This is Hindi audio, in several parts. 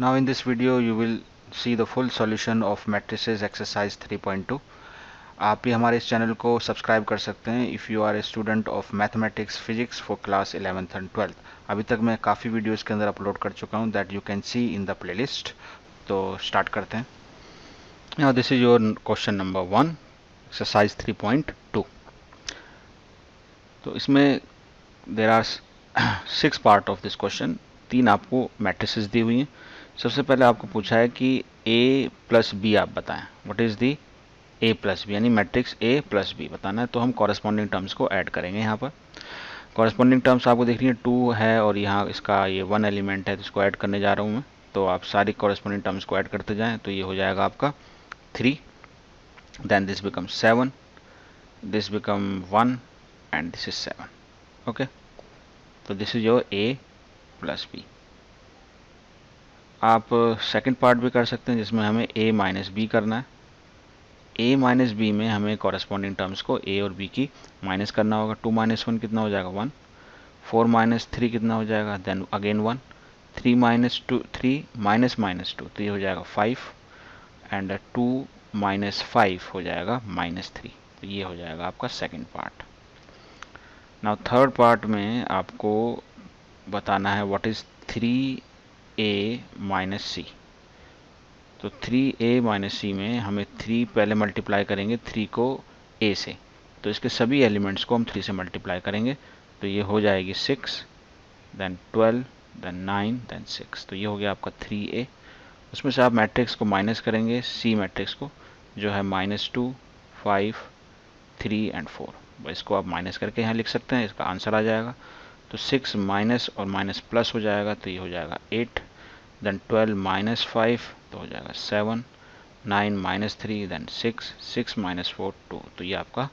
Now in this video you will see the full solution of matrices exercise 3.2. आप भी हमारे इस चैनल को सब्सक्राइब कर सकते हैं if you are a student of mathematics physics for class 11th and 12th। अभी तक मैं काफ़ी वीडियोस के अंदर अपलोड कर चुका हूं that you can see in the playlist. तो स्टार्ट करते हैं। Now this is your question number 1 exercise 3.2। तो इसमें there are 6 part of this question. 3 आपको मैट्रिसेस दी हुई हैं। सबसे पहले आपको पूछा है कि a प्लस बी आप बताएं। What is the a plus B, यानी मैट्रिक्स a प्लस बी बताना है। तो हम कॉरेस्पॉन्डिंग टर्म्स को ऐड करेंगे। यहाँ पर कॉरेस्पॉन्डिंग टर्म्स आपको देख रही है 2 है और यहाँ इसका ये 1 एलिमेंट है, तो इसको ऐड करने जा रहा हूँ मैं। तो आप सारी कॉरेस्पॉन्डिंग टर्म्स को ऐड करते जाएं तो ये हो जाएगा आपका 3, then this become 7, this become 1 and this is 7। Okay, तो this is your a plus B. आप सेकंड पार्ट भी कर सकते हैं जिसमें हमें a माइनस बी करना है। a माइनस बी में हमें कॉरेस्पॉन्डिंग टर्म्स को a और b की माइनस करना होगा। 2 माइनस 1 कितना हो जाएगा 1, 4 माइनस 3 कितना हो जाएगा, then again 1, 3 minus 2, 3 minus minus 2 तो ये हो जाएगा 5 एंड 2 माइनस 5 हो जाएगा माइनस 3। तो ये हो जाएगा आपका second part. Now third part में आपको बताना है व्हाट इज 3a माइनस सी। तो 3a माइनस सी में हमें 3 पहले मल्टीप्लाई करेंगे 3 को a से, तो इसके सभी एलिमेंट्स को हम 3 से मल्टीप्लाई करेंगे। तो ये हो जाएगी 6, देन 12, देन 9, देन 6। तो ये हो गया आपका 3a। उसमें से आप मैट्रिक्स को माइनस करेंगे, सी मैट्रिक्स को, जो है -2, 5, 3 एंड 4। इसको आप माइनस करके यहाँ लिख सकते हैं, इसका आंसर आ जाएगा। तो 6 माइनस और माइनस प्लस हो जाएगा तो ये हो जाएगा 8, देन 12 माइनस 5 तो हो जाएगा 7, 9 माइनस 3 देन 6, 6 माइनस 4 2। तो ये आपका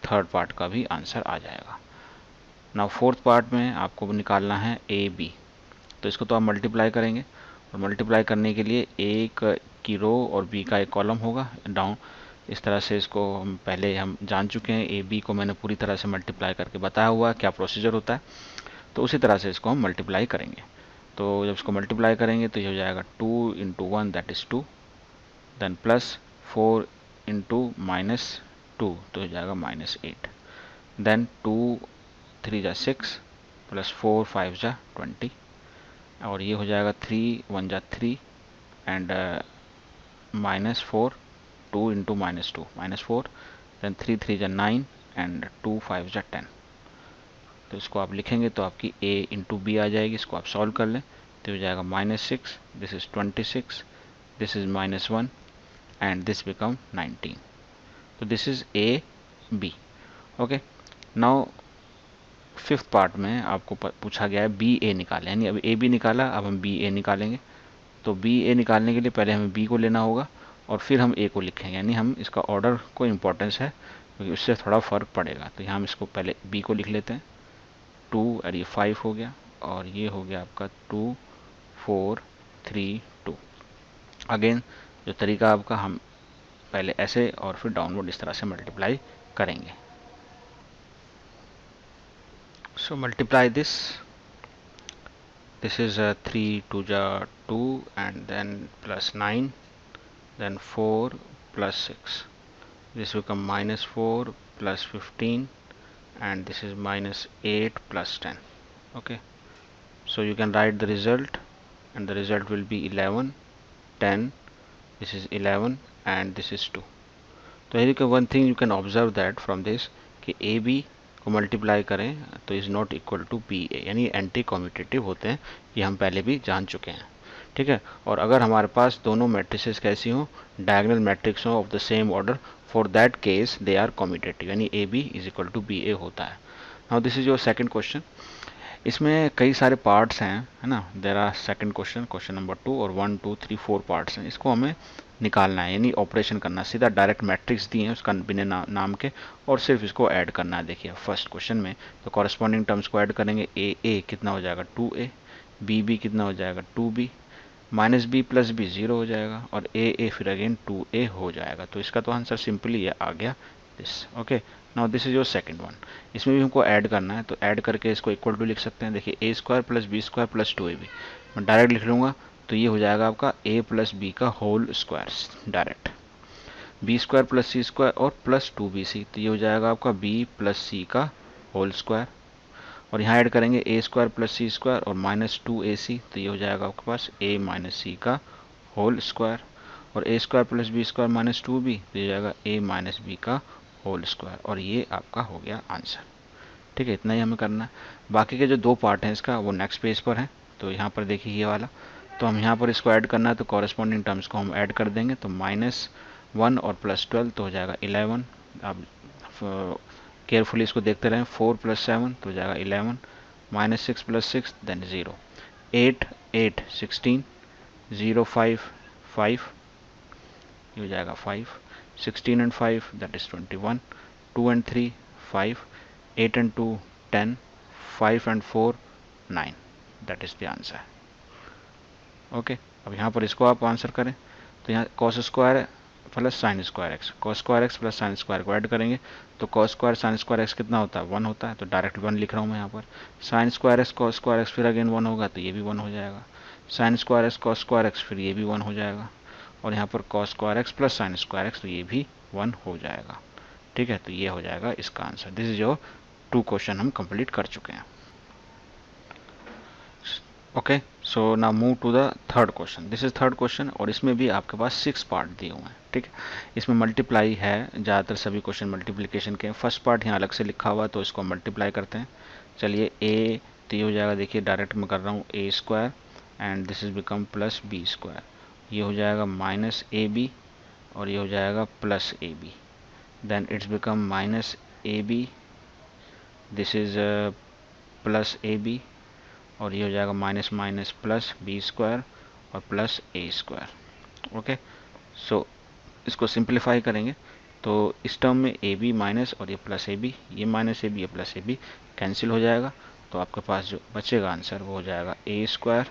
थर्ड पार्ट का भी आंसर आ जाएगा। नाउ फोर्थ पार्ट में आपको निकालना है ए बी। तो इसको तो आप मल्टीप्लाई करेंगे और मल्टीप्लाई करने के लिए एक की रो और बी का एक कॉलम होगा डाउन। इस तरह से इसको हम पहले हम जान चुके हैं, ए बी को मैंने पूरी तरह से मल्टीप्लाई करके बताया हुआ है क्या प्रोसीजर होता है। तो उसी तरह से इसको हम मल्टीप्लाई करेंगे। तो जब इसको मल्टीप्लाई करेंगे तो ये हो जाएगा 2 into 1 that is 2, then plus 4 into minus 2 तो हो जाएगा -8, देन 2 3 जा 6 प्लस 4 5 जा 20 और ये हो जाएगा 3 1 जा 3 एंड -4 2 इंटू -2 -4, देन 3 3 जा 9 एंड 2 5 जा 10। तो इसको आप लिखेंगे तो आपकी a इंटू बी आ जाएगी। इसको आप सॉल्व कर लें तो हो जाएगा -6, this is 26, this is -1 and this become 19। तो this is a b। Okay, now fifth part में आपको पूछा गया है बी ए निकालें, यानी अभी ए बी निकाला, अब हम बी ए निकालेंगे। तो बी ए निकालने के लिए पहले हमें बी को लेना होगा और फिर हम ए को लिखेंगे, यानी हम इसका ऑर्डर को इम्पोर्टेंस है क्योंकि उससे थोड़ा फ़र्क पड़ेगा। तो यहाँ हम इसको पहले बी को लिख लेते हैं। 2 और ये 5 हो गया और ये हो गया आपका 2 4 3 2। अगेन जो तरीका आपका, हम पहले ऐसे और फिर डाउनवर्ड इस तरह से मल्टीप्लाई करेंगे। So multiply this, this is 3 2 ja 2 and then plus 9, then 4 plus 6, this become -4 plus 15 and this is -8 plus 10. Okay, so you can write the result and the result will be 11 10, this is 11 and this is 2. तो one thing you can observe that from this कि AB को मल्टीप्लाई करें तो is not equal to B A, यानी एंटी कॉम्यूटेटिव होते हैं, ये हम पहले भी जान चुके हैं। ठीक है, और अगर हमारे पास दोनों मैट्रिसेस कैसी हों, डायगोनल मैट्रिक्स हों of the same order, for that case they are commutative, यानी A B is equal to B A होता है। Now this is your second question. इसमें कई सारे पार्ट्स हैं, है ना। There are second question, question number 2 और 1 2 3 4 पार्ट्स हैं। इसको हमें निकालना है, यानी ऑपरेशन करना, सीधा डायरेक्ट मैट्रिक्स दिए हैं उसका बिना नाम के और सिर्फ इसको ऐड करना है। देखिए फर्स्ट क्वेश्चन में तो कॉरेस्पॉन्डिंग टर्म्स को ऐड करेंगे। ए कितना हो जाएगा 2a, बी कितना हो जाएगा 2b, -b प्लस b 0 हो जाएगा और ए फिर अगेन 2a हो जाएगा। तो इसका तो आंसर सिंपली ये आ गया this. Okay, now this is your second one. इसमें भी हमको ऐड करना है तो ऐड करके इसको इक्वल टू लिख सकते हैं। देखिए a² + b² + 2ab मैं डायरेक्ट लिख लूँगा तो ये हो जाएगा आपका a प्लस बी का whole square direct, B square plus C square और प्लस 2bc, तो ये हो जाएगा आपका b प्लस सी का होल स्क्वायर, और यहाँ ऐड करेंगे a square plus C square और माइनस 2ac, तो ये हो जाएगा आपके पास a माइनस सी का होल स्क्वायर, और a square plus B square minus 2b, तो ये जाएगा a माइनस बी का होल स्क्वायर, और ये आपका हो गया आंसर। ठीक है, इतना ही हमें करना है। बाकी के जो दो पार्ट हैं इसका वो नेक्स्ट पेज पर है। तो यहाँ पर देखिए ये वाला, तो हम यहाँ पर इसको ऐड करना है, तो कॉरेस्पॉन्डिंग टर्म्स को हम ऐड कर देंगे, तो -1 और +12 तो हो जाएगा 11। आप केयरफुली इसको देखते रहें, 4 + 7 तो हो जाएगा 11, -6 + 6 देन 0, 8 8 16, 0 5 5 ये हो जाएगा 5, 16 and 5 that is 21, 2 and 3 5, 8 and 2 10, 5 and 4 9, that is the answer। Okay, अब यहाँ पर इसको आप आंसर करें, तो यहाँ cos square plus sine square x, cos square x plus sine square को ऐड करेंगे, तो cos square sine square x कितना होता है 1 होता है, तो डायरेक्ट 1 लिख रहा हूँ मैं यहाँ पर। Sine square x cos square x फिर अगेन 1 होगा, तो ये भी 1 हो जाएगा। Sine square x cos square x फिर ये भी 1 हो जाएगा, और यहाँ पर cos square x plus sine square x, तो ये भी 1 हो जाएगा। ठीक है, तो ये हो जाएगा इसका answer. This is your 2 question हम कंप्लीट कर चुके हैं। Okay, so now move to the third question. This is third question, और इसमें भी आपके पास 6 पार्ट दिए हुए हैं। ठीक है, इसमें मल्टीप्लाई है, ज़्यादातर सभी क्वेश्चन मल्टीप्लिकेशन के। फर्स्ट पार्ट यहाँ अलग से लिखा हुआ है, तो इसको मल्टीप्लाई करते हैं। चलिए a, तो ये हो जाएगा, देखिए डायरेक्ट मैं कर रहा हूँ a square and this is become plus B square, ये हो जाएगा माइनस ए बी, और ये हो जाएगा plus A B, then it's become minus A B, this is plus A B, और ये हो जाएगा minus minus plus B square और plus A square. Okay, so इसको सिंप्लीफाई करेंगे, तो इस टर्म में ए बी माइनस और ये प्लस ए बी, ये माइनस ए बी ये प्लस ए बी कैंसिल हो जाएगा, तो आपके पास जो बचेगा आंसर वो हो जाएगा A square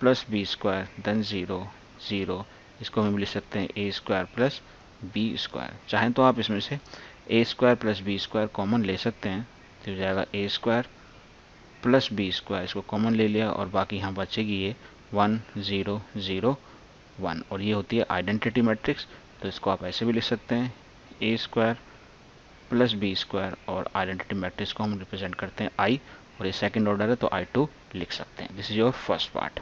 plus B square then 0 0, इसको हम लिख सकते हैं A square plus B square. चाहें तो आप इसमें से A square plus B square common ले सकते हैं, तो हो जाएगा A square plus B square, इसको कॉमन ले लिया, और बाकी यहाँ बचेगी ये 1 0 0 1, और ये होती है आइडेंटिटी मैट्रिक्स। तो इसको आप ऐसे भी लिख सकते हैं, A square plus B square, और आइडेंटिटी मैट्रिक्स को हम रिप्रेजेंट करते हैं आई, और ये सेकंड ऑर्डर है तो I2 लिख सकते हैं। This is your first part.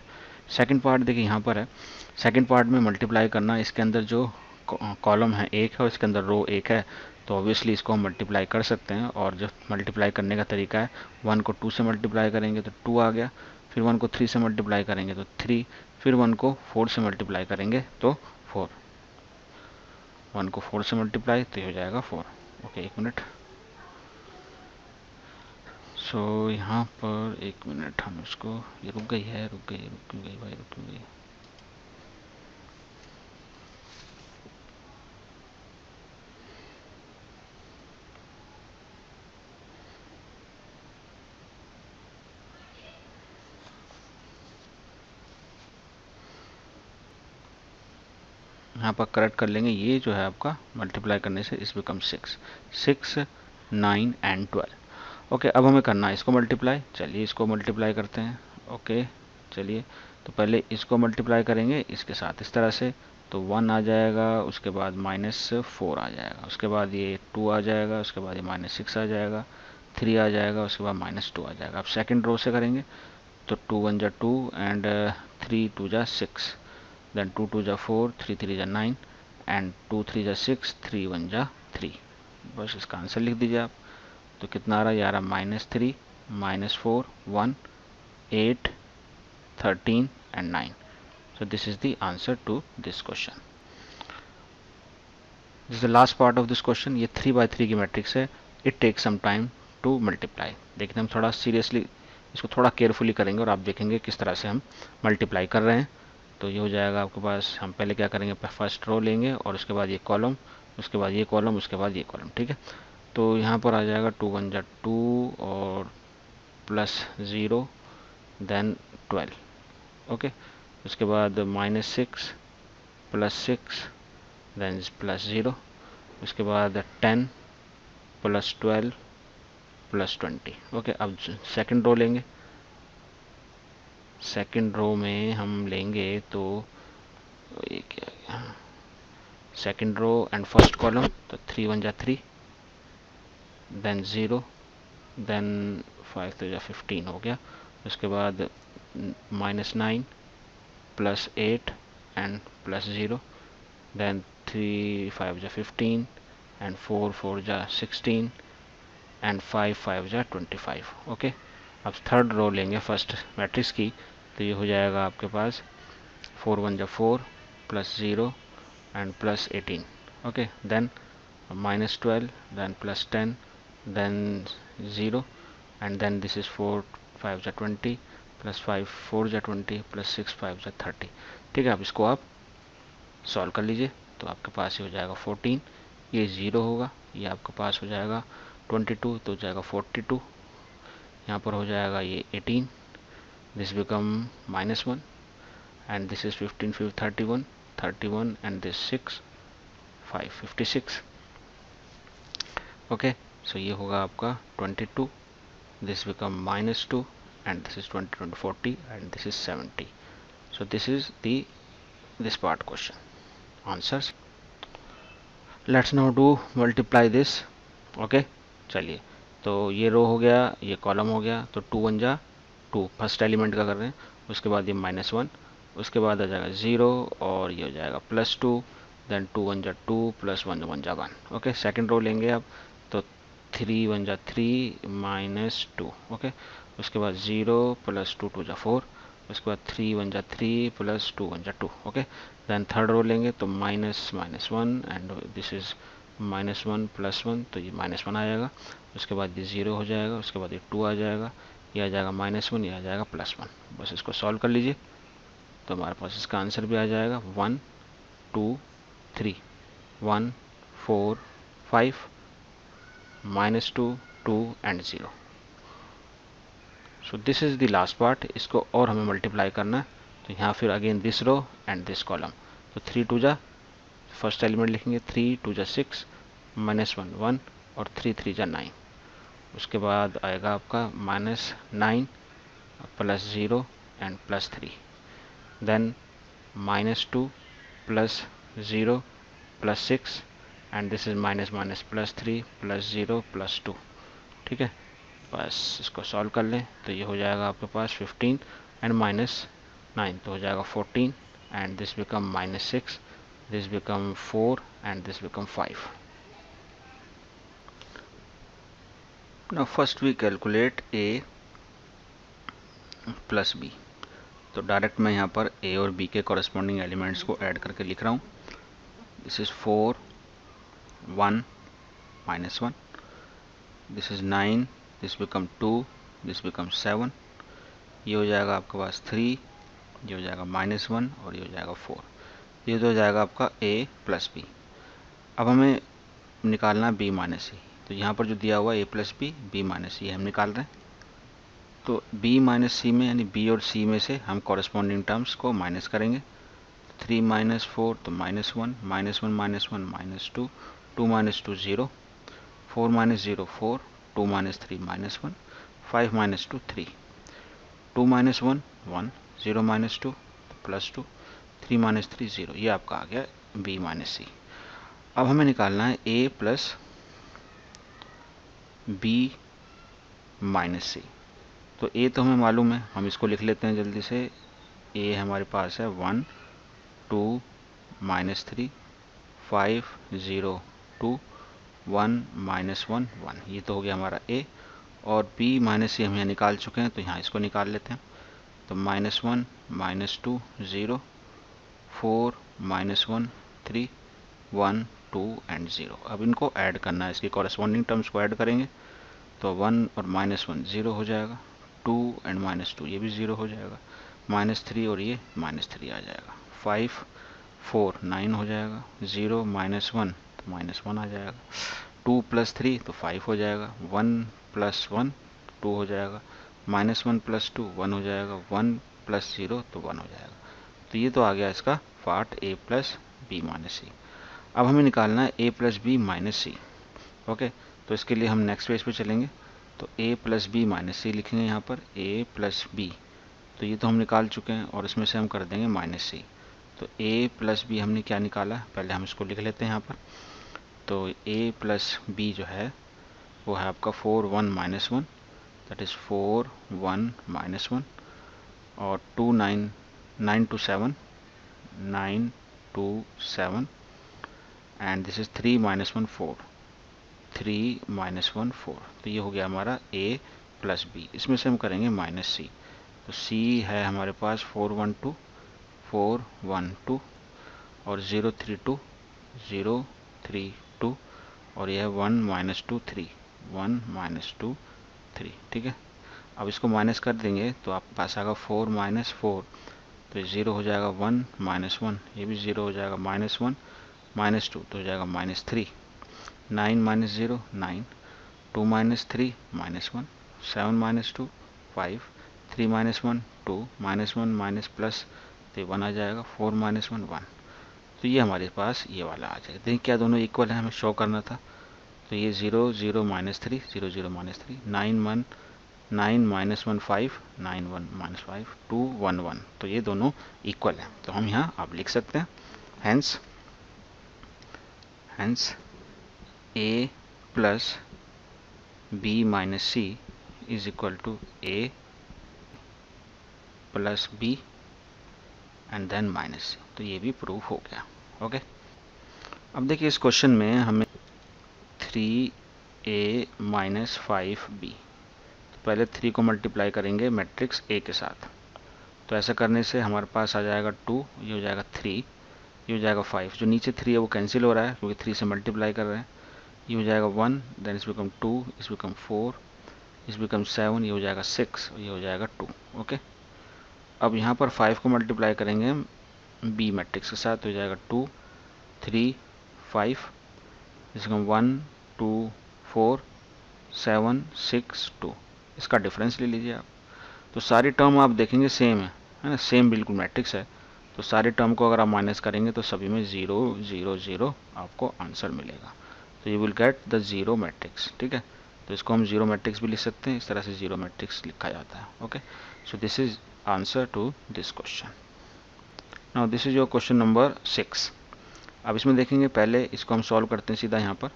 Second part देखिए यहाँ पर है, सेकंड पार्ट में मल्टीप्लाई करना, इसके अंदर जो कॉलम है एक है और इसके अंदर रो एक है, तो ऑब्वियसली इसको हम मल्टीप्लाई कर सकते हैं, और जो मल्टीप्लाई करने का तरीका है, 1 को 2 से मल्टीप्लाई करेंगे तो 2 आ गया, फिर 1 को 3 से मल्टीप्लाई करेंगे तो 3, फिर 1 को 4 से मल्टीप्लाई करेंगे तो 4, 1 को 4 से मल्टीप्लाई तो ये हो जाएगा 4। ओके, एक मिनट, सो यहाँ पर एक मिनट, हम इसको, ये रुक गई है, रुक गई भाई, रुक गई। यहाँ पर करेक्ट कर लेंगे, ये जो है आपका मल्टीप्लाई करने से इस बिकम 6 6 9 एंड 12। ओके, अब हमें करना है इसको मल्टीप्लाई, चलिए इसको मल्टीप्लाई करते हैं। ओके, चलिए, तो पहले इसको मल्टीप्लाई करेंगे इसके साथ इस तरह से, तो 1 आ जाएगा, उसके बाद -4 आ जाएगा, उसके बाद ये 2 आ जाएगा, उसके बाद ये -6 आ जाएगा, 3 आ जाएगा, उसके बाद -2 आ जाएगा। अब सेकंड रो से करेंगे, तो 2 1 जा 2 एंड 3 2 जा 6, then 2 2 जा 4, 3 3 जा 9 एंड 2 3 जा 6, 3 1 जा 3। बस इसका आंसर लिख दीजिए आप। तो कितना आ रहा है, ये आ रहा -3 -4 1 8 13 and 9। So this is the answer to this question. This is the last part of this question. ये 3x3 की मैट्रिक्स है, it take some time to multiply. देखते हम थोड़ा सीरियसली इसको थोड़ा केयरफुली करेंगे, और आप देखेंगे किस तरह से हम मल्टीप्लाई कर रहे हैं। तो ये हो जाएगा आपके पास, हम पहले क्या करेंगे, फर्स्ट रो लेंगे और उसके बाद ये कॉलम, उसके बाद ये कॉलम, उसके बाद ये कॉलम। ठीक है, तो यहाँ पर आ जाएगा 2 1 जा 2 और प्लस 0 देन 12। ओके, उसके बाद -6 प्लस 6 देन प्लस 0, उसके बाद 10 प्लस 12 प्लस 20। ओके, अब सेकंड रो लेंगे, सेकंड रो में हम लेंगे तो ये क्या, second row and first column, तो 3 1 जा 3, देन 0, देन 5 तो जा 15 हो गया। उसके बाद -9 +8 एंड +0, देन 3 5 जा 15 एंड 4 4 जा 16 एंड 5 5 जा 25। ओके, अब थर्ड रो लेंगे फर्स्ट मैट्रिक्स की, तो ये हो जाएगा आपके पास 4 1 जा 4 +0 and +18। Okay, then -12, then +10, then 0, and then this is 4 5 जा 20 +5 4 जा 20 +6 5 जा 30। ठीक है, अब इसको आप सॉल्व कर लीजिए, तो आपके पास ये हो जाएगा 14, ये 0 होगा, ये आपके पास हो जाएगा 22, तो हो जाएगा 42, यहाँ पर हो जाएगा ये 18, this become -1, and this is 15 5 31 31, and this 6 5 56। Okay, so ये होगा आपका 22, this become -2, and this is 20 20 40, and this is 70। so this is the this part question answers। let's now do multiply this। Okay, चलिए, तो ये रो हो गया, ये कॉलम हो गया, तो 2 1 जा 2 फर्स्ट एलिमेंट का कर रहे हैं, उसके बाद ये -1, उसके बाद आ जाएगा 0, और ये हो जाएगा +2, देन 2 1 जा 2 +1 1 जा 1। ओके, सेकंड रो लेंगे आप, तो 3 1 जा 3 -2। ओके, उसके बाद 0 +2 2 जा 4, उसके बाद 3 1 जा 3 +2 1 जा 2। ओके, देन थर्ड रो लेंगे, तो -1 एंड दिस इज -1 +1, तो ये -1 आ जाएगा, उसके बाद ये 0 हो जाएगा, उसके बाद ये 2 आ जाएगा, ये आ जाएगा -1, ये आ जाएगा +1। बस इसको सॉल्व कर लीजिए, तो हमारे पास इसका आंसर भी आ जाएगा 1 2 3 1 4 5 -2 2 and 0। So this is the last part, इसको और हमें मल्टीप्लाई करना है, तो यहाँ फिर again this row and this column, तो 3 2 जा फर्स्ट एलिमेंट लिखेंगे, 3 2 जा 6 -1 1, और 3 3 जा 9, उसके बाद आएगा आपका -9 +0 and +3, then -2 +0 +6, and this is -3 +0 +2। ठीक है, बस इसको सॉल्व कर लें, तो ये हो जाएगा आपके पास 15 एंड -9, तो हो जाएगा 14, and this become -6, this become 4, and this become 5। Now first we calculate a + b। तो डायरेक्ट मैं यहाँ पर a और b के कॉरेस्पॉन्डिंग एलिमेंट्स को ऐड करके लिख रहा हूँ। This is 4 1 -1, this is 9, this become 2, this become 7, ये हो जाएगा आपके पास 3, ये हो जाएगा -1, और ये हो जाएगा 4। ये तो हो जाएगा आपका a + b। अब हमें निकालना b - c, तो यहाँ पर जो दिया हुआ a + b b - c हम निकाल रहे हैं। तो b - c में यानी b और c में से हम कॉरेस्पॉन्डिंग टर्म्स को माइनस करेंगे। 3 - 4 तो -1 -1 -1 -2 2 - 2 0, 4 - 0 4, 2 - 3 -1, 5 - 2 3, 2 - 1 1, 0 - 2 +2, 3 - 3 0, ये आपका आ गया b - c। अब हमें निकालना है a + b - c। तो a तो हमें मालूम है, हम इसको लिख लेते हैं जल्दी से। a हमारे पास है 1 2 -3 5 0 2 1 -1 1, ये तो हो गया हमारा a। और b - c हम यहाँ निकाल चुके हैं, तो यहाँ इसको निकाल लेते हैं। तो -1 -2 0 4 -1 3 1 2 एंड 0। अब इनको ऐड करना है, इसकी कॉरेस्पॉन्डिंग टर्म्स को ऐड करेंगे, तो 1 और -1 0 हो जाएगा, 2 एंड -2 ये भी 0 हो जाएगा, -3 और ये -3 आ जाएगा, 5 4 9 हो जाएगा, 0 -1 तो -1 आ जाएगा, 2 + 3 तो 5 हो जाएगा, 1 + 1 2 हो जाएगा, -1 + 2 1 हो जाएगा, 1 + 0 तो 1 हो जाएगा। तो ये तो आ गया इसका पार्ट a + b - c। अब हमें निकालना है a + b - c। ओके, तो इसके लिए हम नेक्स्ट पेज पे चलेंगे, तो a + b - c लिखेंगे यहाँ पर, a + b तो ये तो हम निकाल चुके हैं और इसमें से हम कर देंगे -c। तो a प्लस बी हमने क्या निकाला, पहले हम इसको लिख लेते हैं यहाँ पर। तो a प्लस बी जो है वो है आपका 4 1 -1, दैट इज़ 4 1 -1, और 2 9 9 to 7 9 to 7, and this is 3 -1 4 3 -1 4। तो ये हो गया हमारा a प्लस बी। इसमें से हम करेंगे -c। तो c है हमारे पास 4 1 2 4 1 2 और 0 3 2 0 3 2, और यह 1 -2 3 1 -2 3। ठीक है, अब इसको माइनस कर देंगे तो आपके पास आएगा 4 -4, तो 0 हो जाएगा 1 -1, ये भी 0 हो जाएगा -1 -2, तो हो जाएगा -3। 9 -0 9, 2 -3 -1, 7 -2 5, 3 -1 2, -1 माइनस प्लस, तो 1 आ जाएगा, 4 -1 1। तो ये हमारे पास ये वाला आ जाएगा। देखिए क्या दोनों इक्वल है, हमें शो करना था। तो ये 0 0 -3 0 0 -3, 9 1 9 -1 5 9 1 -5 2 1 1, तो ये दोनों इक्वल है। तो हम यहाँ आप लिख सकते हैं hence a plus b minus c is equal to a plus b and then minus c। तो ये भी प्रूफ हो गया। ओके, अब देखिए इस क्वेश्चन में हमें 3a माइनस 5b, तो पहले 3 को मल्टीप्लाई करेंगे मैट्रिक्स a के साथ। तो ऐसा करने से हमारे पास आ जाएगा 2, ये हो जाएगा 3, ये हो जाएगा 5, जो नीचे 3 है वो कैंसिल हो रहा है क्योंकि 3 से मल्टीप्लाई कर रहे हैं। ये हो जाएगा 1, देन इस बिकम 2, इस बिकम 4, इस बिकम 7, ये हो जाएगा 6, ये हो जाएगा 2। ओके, अब यहाँ पर 5 को मल्टीप्लाई करेंगे बी मैट्रिक्स के साथ, तो हो जाएगा 2 3 5, इस बिकम 1 2 4 7 6 2। इसका डिफरेंस ले लीजिए आप। तो सारी टर्म आप देखेंगे सेम है ना, सेम बिल्कुल मैट्रिक्स है। तो सारे टर्म को अगर आप माइनस करेंगे तो सभी में 0 0 0 आपको आंसर मिलेगा। तो you will get the zero matrix. ठीक है, तो इसको हम जीरो मैट्रिक्स भी लिख सकते हैं, इस तरह से जीरो मैट्रिक्स लिखा जाता है। Okay, so this is answer to this question. Now this is your question number 6। अब इसमें देखेंगे, पहले इसको हम सॉल्व करते हैं सीधा यहाँ पर,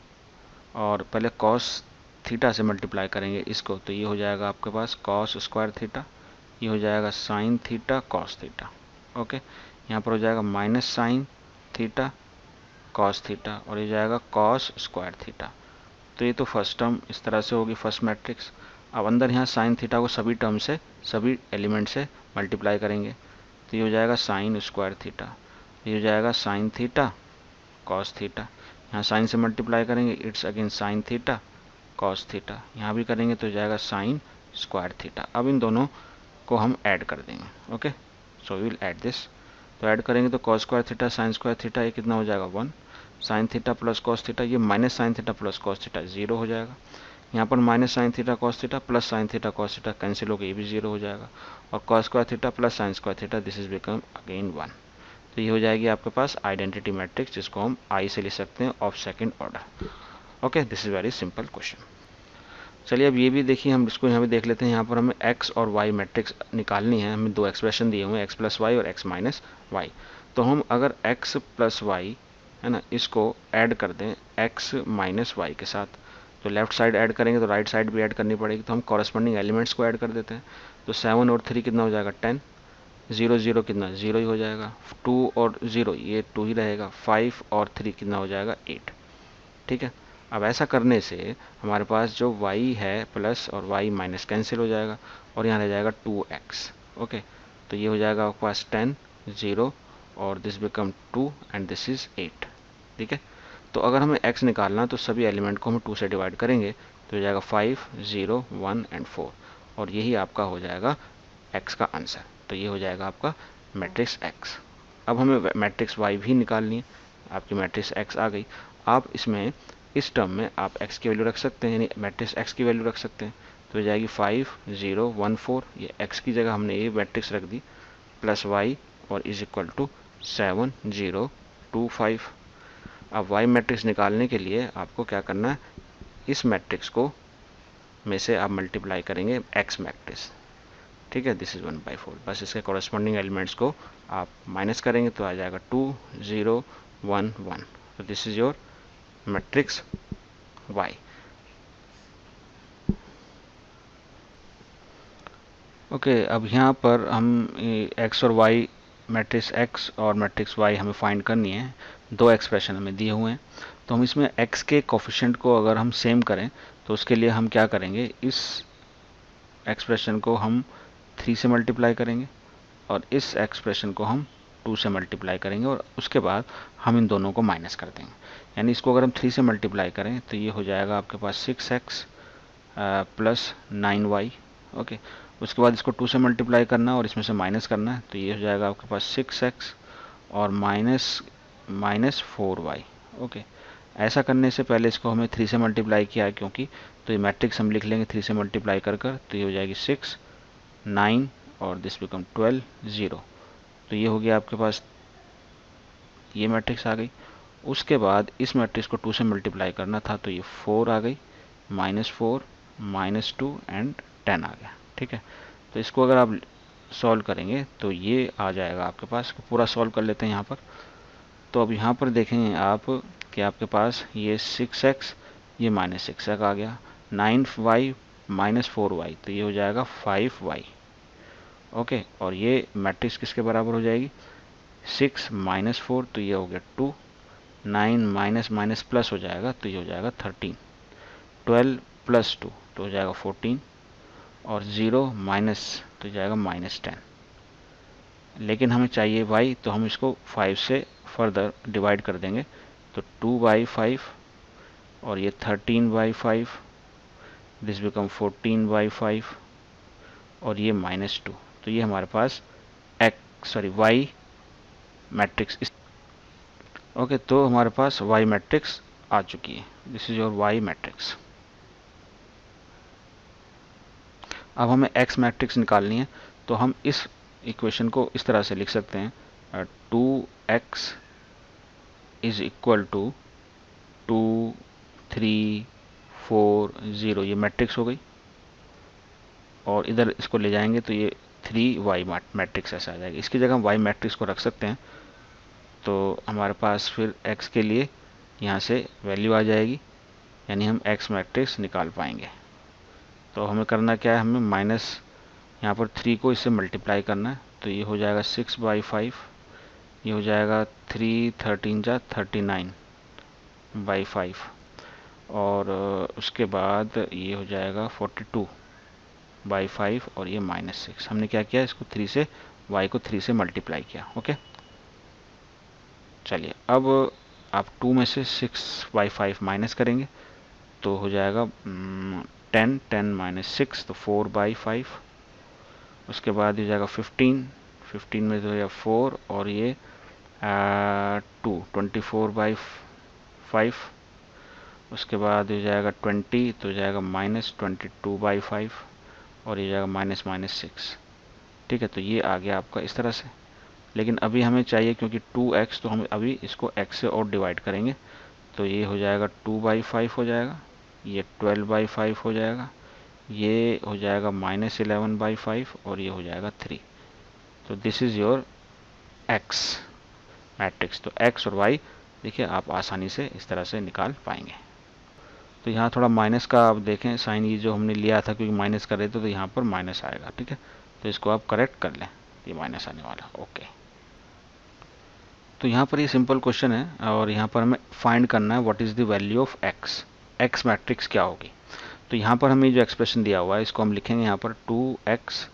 और पहले कॉस थीटा से मल्टीप्लाई करेंगे इसको। तो ये हो जाएगा आपके पास कॉस स्क्वायर थीटा, ये हो जाएगा sign theta cos theta. Okay, यहाँ पर हो जाएगा minus sine theta cos theta, और ये जाएगा कॉस स्क्वायर थीटा। तो ये तो फर्स्ट टर्म इस तरह से होगी फर्स्ट मैट्रिक्स। अब अंदर यहाँ साइन थीटा को सभी टर्म से, सभी एलिमेंट से मल्टीप्लाई करेंगे। तो ये हो जाएगा साइन स्क्वायर थीटा, ये हो जाएगा साइन थीटा कॉस थीटा। यहाँ साइन से मल्टीप्लाई करेंगे, it's again sine theta cos theta. यहाँ भी करेंगे तो हो जाएगा साइन स्क्वायर थीटा। अब इन दोनों को हम ऐड कर देंगे। Okay, so we will add this. तो ऐड करेंगे तो cos square theta sine square theta, ये कितना हो जाएगा 1, sine theta plus cos theta, ये minus sine theta plus cos theta 0 हो जाएगा। यहाँ पर minus sine theta cos theta plus sine theta cos theta cancel होकर ये भी 0 हो जाएगा, और cos square theta plus sine square theta, this is become again 1। तो ये हो जाएगी आपके पास आइडेंटिटी मैट्रिक्स, जिसको हम आई से लिख सकते हैं of second order. Okay, this is very simple question. चलिए अब ये भी देखिए, हम इसको यहाँ पे देख लेते हैं। यहाँ पर हमें x और y मैट्रिक्स निकालनी है। हमें दो एक्सप्रेशन दिए हुए हैं, x प्लस वाई और x माइनस वाई। तो हम अगर x प्लस वाई है ना, इसको ऐड कर दें x माइनस वाई के साथ, तो लेफ्ट साइड ऐड करेंगे तो राइट साइड भी ऐड करनी पड़ेगी। तो हम कॉरस्पॉन्डिंग एलिमेंट्स को ऐड कर देते हैं। तो 7 और 3 कितना हो जाएगा 10, 0 0 कितना 0 ही हो जाएगा, 2 और 0 ये 2 ही रहेगा, 5 और 3 कितना हो जाएगा 8। ठीक है, अब ऐसा करने से हमारे पास जो y है प्लस और y माइनस कैंसिल हो जाएगा, और यहाँ रह जाएगा 2x। ओके, तो ये हो जाएगा आपके पास 10 0, और this become 2 and this is 8। ठीक है, तो अगर हमें x निकालना तो सभी एलिमेंट को हम 2 से डिवाइड करेंगे, तो हो जाएगा 5 0 1 एंड 4, और यही आपका हो जाएगा x का आंसर। तो ये हो जाएगा आपका मैट्रिक्स x। अब हमें मैट्रिक्स y भी निकालनी है। आपकी मैट्रिक्स x आ गई। आप इसमें इस टर्म में आप x की वैल्यू रख सकते हैं, यानी मैट्रिक्स x की वैल्यू रख सकते हैं। तो हो जाएगी 5 0 1 4, ये x की जगह हमने ये मैट्रिक्स रख दी, प्लस y और इज इक्वल टू 7 0 2 5। अब y मैट्रिक्स निकालने के लिए आपको क्या करना है, इस मैट्रिक्स को में से आप मल्टीप्लाई करेंगे x मैट्रिक्स। ठीक है, दिस इज 1/4। बस इसके कॉरेस्पॉन्डिंग एलिमेंट्स को आप माइनस करेंगे तो आ जाएगा 2 0 1 1। तो this is your matrix y। Okay, अब यहाँ पर हम x और y, मैट्रिक्स x और मैट्रिक्स y हमें फाइंड करनी है। दो एक्सप्रेशन हमें दिए हुए हैं, तो हम इसमें x के कोफिशिएंट को अगर हम सेम करें तो उसके लिए हम क्या करेंगे, इस एक्सप्रेशन को हम 3 से मल्टीप्लाई करेंगे और इस एक्सप्रेशन को हम 2 से मल्टीप्लाई करेंगे और उसके बाद हम इन दोनों को माइनस कर देंगे। यानी इसको अगर हम 3 से मल्टीप्लाई करें तो ये हो जाएगा आपके पास 6x प्लस 9y। ओके, उसके बाद इसको 2 से मल्टीप्लाई करना और इसमें से माइनस करना है, तो ये हो जाएगा आपके पास 6x और माइनस 4y। ओके, ऐसा करने से पहले इसको हमें 3 से मल्टीप्लाई किया है क्योंकि, तो ये मैट्रिक्स हम लिख लेंगे 3 से मल्टीप्लाई कर कर, तो ये हो जाएगी 6 9 और दिस बिकम 12 0। तो ये हो गया आपके पास, ये मैट्रिक्स आ गई। उसके बाद इस मैट्रिक्स को 2 से मल्टीप्लाई करना था, तो ये 4 आ गई, -4 -2 एंड 10 आ गया। ठीक है, तो इसको अगर आप सॉल्व करेंगे तो ये आ जाएगा आपके पास। पूरा सॉल्व कर लेते हैं यहाँ पर। तो अब यहाँ पर देखेंगे आप कि आपके पास ये 6x, ये -6x आ गया, 9y -4y, तो ये हो जाएगा 5y। ओके, और ये मैट्रिक्स किसके बराबर हो जाएगी, 6 -4, तो ये हो गया 2, 9 माइनस माइनस प्लस हो जाएगा, तो ये हो जाएगा 13, 12 + 2 तो हो जाएगा 14, और 0 माइनस तो हो जाएगा -10। लेकिन हमें चाहिए y, तो हम इसको 5 से फर्दर डिवाइड कर देंगे, तो 2/5 और ये 13/5, दिस बिकम 14/5 और ये -2, तो ये हमारे पास y मैट्रिक्स। ओके, तो हमारे पास y मैट्रिक्स आ चुकी है। This is your y matrix. अब हमें x मैट्रिक्स निकालनी है, तो हम इस इक्वेशन को इस तरह से लिख सकते हैं, 2x इज इक्वल टू 2 3 4 0, ये मैट्रिक्स हो गई। और इधर इसको ले जाएंगे तो ये 3y मैट्रिक्स ऐसा आ जाएगा। इसकी जगह हम y मैट्रिक्स को रख सकते हैं, तो हमारे पास फिर x के लिए यहाँ से वैल्यू आ जाएगी, यानी हम x मैट्रिक्स निकाल पाएंगे। तो हमें करना क्या है, हमें माइनस यहाँ पर 3 को इससे मल्टीप्लाई करना है, तो ये हो जाएगा 6/5, ये हो जाएगा 3 13 जा 39/5, और उसके बाद ये हो जाएगा 42/5 और ये -6। हमने क्या किया, इसको 3 से y को 3 से मल्टीप्लाई किया। ओके, चलिए अब आप 2 में से 6/5 माइनस करेंगे तो हो जाएगा 10 10 - 6 तो 4/5। उसके बाद हो जाएगा 15 15 में तो हो जाएगा 4 और ये 2 24/5। उसके बाद हो जाएगा 20 तो हो जाएगा -22/5 और ये जाएगा -6। ठीक है, तो ये आ गया आपका इस तरह से। लेकिन अभी हमें चाहिए क्योंकि 2x, तो हम अभी इसको x से और डिवाइड करेंगे, तो ये हो जाएगा 2/5 हो जाएगा, ये 12/5 हो जाएगा, ये हो जाएगा -11/5 और ये हो जाएगा 3। तो this is your x matrix. तो x और y देखिए आप आसानी से इस तरह से निकाल पाएंगे। तो यहाँ थोड़ा माइनस का आप देखें साइन, ये जो हमने लिया था क्योंकि माइनस कर रहे थे तो यहाँ पर माइनस आएगा। ठीक है, तो इसको आप करेक्ट कर लें, ये माइनस आने वाला। ओके, तो यहाँ पर ये सिंपल क्वेश्चन है और यहाँ पर हमें फाइंड करना है what is the value of x matrix क्या होगी। तो यहाँ पर हमें जो एक्सप्रेशन दिया हुआ है इसको हम लिखेंगे यहाँ पर 2x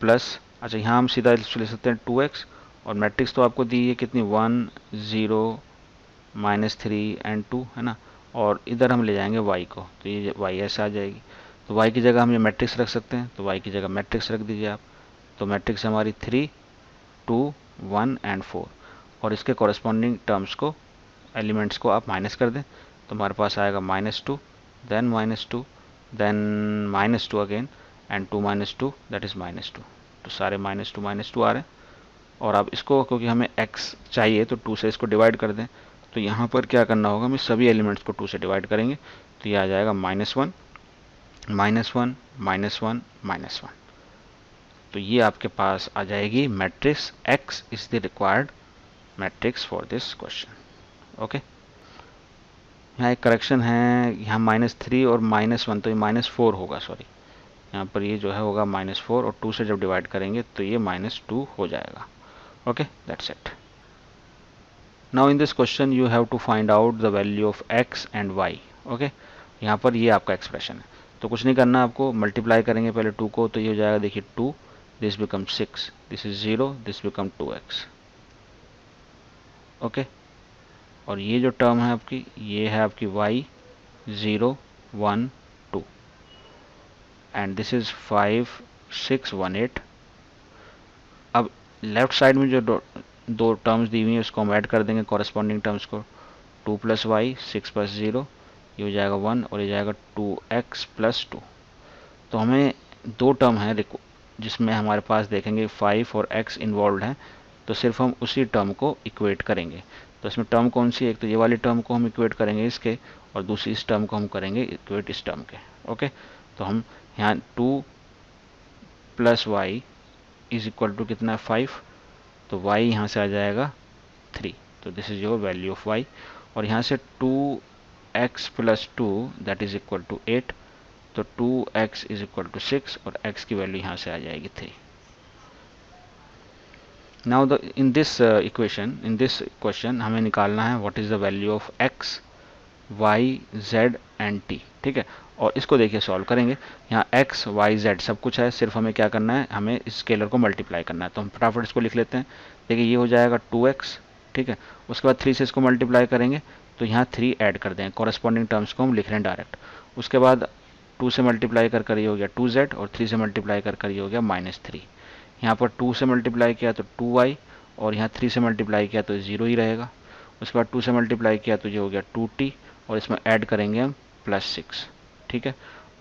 प्लस, अच्छा यहाँ हम सीधा ले सकते हैं 2x, और मैट्रिक्स तो आपको दी है कितनी, 1 0 -3 एंड 2 है ना, और इधर हम ले जाएंगे y को, तो ये y ऐसे आ जाएगी। तो y की जगह हम ये मैट्रिक्स रख सकते हैं, तो y की जगह मैट्रिक्स रख दीजिए आप। तो मैट्रिक्स हमारी 3 2 1 एंड 4, और इसके कॉरेस्पॉन्डिंग टर्म्स को, एलिमेंट्स को आप माइनस कर दें, तो हमारे पास आएगा -2 then -2 then -2 again and 2 - 2 that is -2। तो सारे -2 आ रहे हैं। और आप इसको, क्योंकि हमें x चाहिए तो 2 से इसको डिवाइड कर दें, तो यहाँ पर क्या करना होगा, हमें सभी एलिमेंट्स को 2 से डिवाइड करेंगे, तो ये आ जाएगा -1 -1 -1 -1। तो ये आपके पास आ जाएगी matrix X is the required matrix for this question. Okay, यहाँ एक करेक्शन है, यहाँ -3 और -1, तो ये -4 होगा, सॉरी यहाँ पर ये जो है होगा -4 और 2 से जब डिवाइड करेंगे तो ये -2 हो जाएगा। Okay, that's it. Now in this question you have to find out the value of x and y। Okay, यहाँ पर ये आपका एक्सप्रेशन है, तो कुछ नहीं करना आपको, मल्टीप्लाई करेंगे पहले 2 को, तो ये हो जाएगा, देखिए 2, this become 6, this is 0, this become 2x। Okay, और ये जो टर्म है आपकी, ये है आपकी y 0 1 2 एंड दिस इज 5 6 1 8। अब लेफ्ट साइड में जो दो टर्म्स दी हुई है उसको हम ऐड कर देंगे कॉरेस्पॉन्डिंग टर्म्स को, 2 + y 6 + 0, ये हो जाएगा 1 और ये जाएगा 2x + 2। तो हमें दो टर्म है जिसमें हमारे पास देखेंगे 5 और x इन्वॉल्व है, तो सिर्फ हम उसी टर्म को इक्वेट करेंगे। तो इसमें टर्म कौन सी है, एक तो ये वाली टर्म को हम इक्वेट करेंगे इसके, और दूसरी इस टर्म को हम करेंगे इक्वेट इस टर्म के। ओके, तो हम यहाँ 2 + y इज इक्वल टू कितना है 5, तो y यहाँ से आ जाएगा 3, तो this is your value of y। और यहाँ से 2x + 2 that is equal to 8, तो 2x इज इक्वल टू 6 और x की वैल्यू यहाँ से आ जाएगी 3। नाउ इन दिस क्वेश्चन हमें निकालना है what is the value of x, y, z and t। ठीक है, और इसको देखिए सॉल्व करेंगे। यहाँ x, y, z सब कुछ है, सिर्फ हमें क्या करना है, हमें इस स्केलर को मल्टीप्लाई करना है। तो हम फटाफट इसको लिख लेते हैं। देखिए ये हो जाएगा 2x, ठीक है, उसके बाद 3 से इसको मल्टीप्लाई करेंगे, तो यहाँ 3 ऐड कर देंगे, कॉरेस्पॉन्डिंग टर्म्स को हम लिख रहे हैं डायरेक्ट। उसके बाद 2 से मल्टीप्लाई कर ये हो गया 2z, और 3 से मल्टीप्लाई कर ये हो गया -3। यहाँ पर 2 से मल्टीप्लाई किया तो 2y, और यहाँ 3 से मल्टीप्लाई किया तो 0 ही रहेगा। उसके बाद 2 से मल्टीप्लाई किया तो ये हो गया 2t, और इसमें ऐड करेंगे हम +6। ठीक है,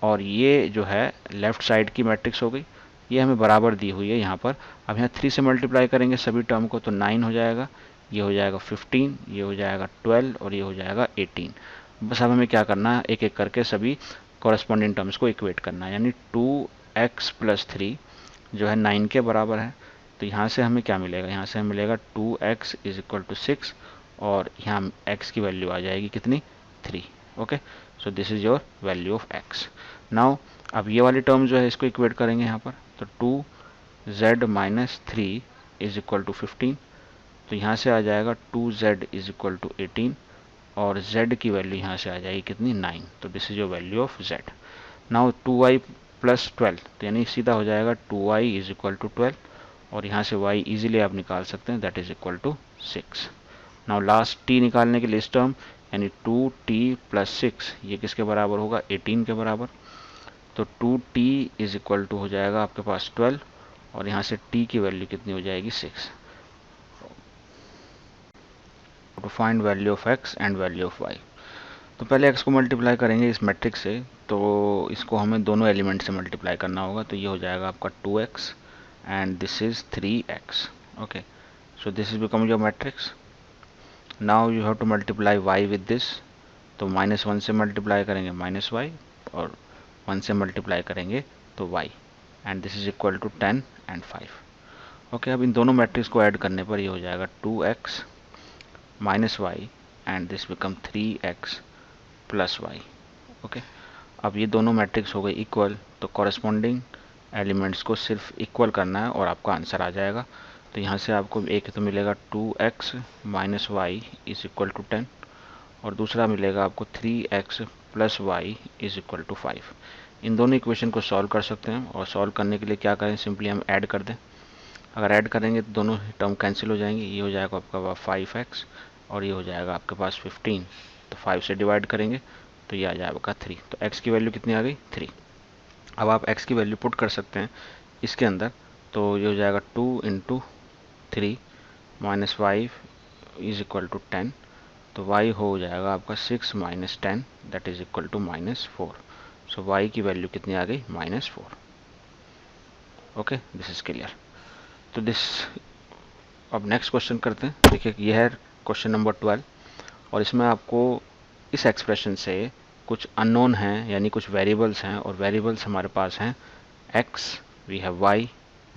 और ये जो है लेफ्ट साइड की मैट्रिक्स हो गई, ये हमें बराबर दी हुई है यहाँ पर। अब यहाँ 3 से मल्टीप्लाई करेंगे सभी टर्म को, तो 9 हो जाएगा, ये हो जाएगा 15, ये हो जाएगा 12 और ये हो जाएगा 18। बस अब हमें क्या करना है, एक एक करके सभी कॉरेस्पॉन्डिंग टर्म्स को इक्वेट करना है, यानी 2x + 3 जो है 9 के बराबर है। तो यहाँ से हमें क्या मिलेगा, यहाँ से हमें मिलेगा 2x इज इक्वल टू 6, और यहाँ x की वैल्यू आ जाएगी कितनी, 3। Okay, so this is your value of x। Now अब ये वाली टर्म जो है इसको इक्वेट करेंगे यहाँ पर, तो 2z - 3 इज इक्वल टू 15, तो यहाँ से आ जाएगा 2z इज इक्वल टू 18, और z की वैल्यू यहाँ से आ जाएगी कितनी, 9। तो this is your value of z। Now 2y + 12, तो यानी सीधा हो जाएगा 2y इज इक्वल टू 12, और यहाँ से y इजीली आप निकाल सकते हैं, that is equal to 6। Now last t निकालने के लिए इस टर्म, यानी 2t + 6 ये किसके बराबर होगा, 18 के बराबर। तो 2t इज इक्वल टू हो जाएगा आपके पास 12, और यहाँ से t की वैल्यू कितनी हो जाएगी, 6। To find value of x and value of y, तो पहले x को मल्टीप्लाई करेंगे इस मैट्रिक्स से, तो इसको हमें दोनों एलिमेंट से मल्टीप्लाई करना होगा। तो ये हो जाएगा आपका 2x and this is 3x। Okay, so this is become your matrix. Now you have to multiply y with this, तो -1 से मल्टीप्लाई करेंगे -y, और 1 से मल्टीप्लाई करेंगे तो y, and this is equal to 10 and 5। Okay, अब इन दोनों मैट्रिक्स को ऐड करने पर ये हो जाएगा 2x -y and this become 3x + y। Okay, अब ये दोनों मैट्रिक्स हो गए इक्वल, तो कॉरेस्पॉन्डिंग एलिमेंट्स को सिर्फ इक्वल करना है और आपका आंसर आ जाएगा। तो यहाँ से आपको एक तो मिलेगा 2x - y is equal to 10, और दूसरा मिलेगा आपको 3x + y is equal to 5। इन दोनों इक्वेशन को सॉल्व कर सकते हैं, और सॉल्व करने के लिए क्या करें, सिंपली हम ऐड कर दें। अगर ऐड करेंगे तो दोनों टर्म कैंसिल हो जाएंगे, ये हो जाएगा आपका 5x, और ये हो जाएगा आपके पास 15, तो 5 से डिवाइड करेंगे तो ये आ जाएगा 3। तो x की वैल्यू कितनी आ गई, 3। अब आप x की वैल्यू पुट कर सकते हैं इसके अंदर, तो ये हो जाएगा 2 × 3 - 5 इज इक्वल टू 10, तो y हो जाएगा आपका 6 - 10 that is equal to -4। So y की वैल्यू कितनी आ गई, -4। Okay, this is clear. तो दिस, अब नेक्स्ट क्वेश्चन करते हैं। देखिए ये है क्वेश्चन नंबर 12, और इसमें आपको इस एक्सप्रेशन से कुछ अननोन हैं, यानी कुछ वेरिएबल्स हैं, और वेरिएबल्स हमारे पास हैं x, we have y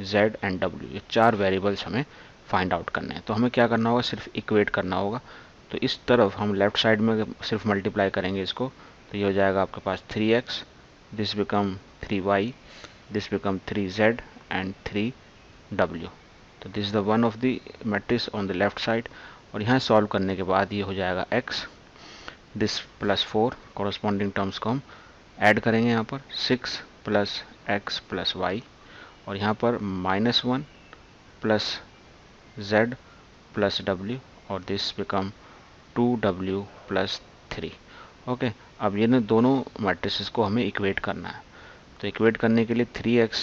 Z and W, ये 4 वेरिएबल्स हमें फाइंड आउट करने हैं। तो हमें क्या करना होगा, सिर्फ इक्वेट करना होगा। तो इस तरफ हम लेफ्ट साइड में सिर्फ मल्टीप्लाई करेंगे इसको, तो ये हो जाएगा आपके पास 3x, this become 3y, this become 3z and 3w। तो this is the one of the matrix on the left side. और यहाँ सॉल्व करने के बाद ये हो जाएगा x, this plus 4 corresponding terms को हम ऐड करेंगे यहाँ पर 6 प्लस x प्लस वाई, और यहाँ पर -1 प्लस z प्लस w, और this become 2w plus 3। Okay, अब ये दोनों मैट्रिसेस को हमें इक्वेट करना है। तो इक्वेट करने के लिए 3x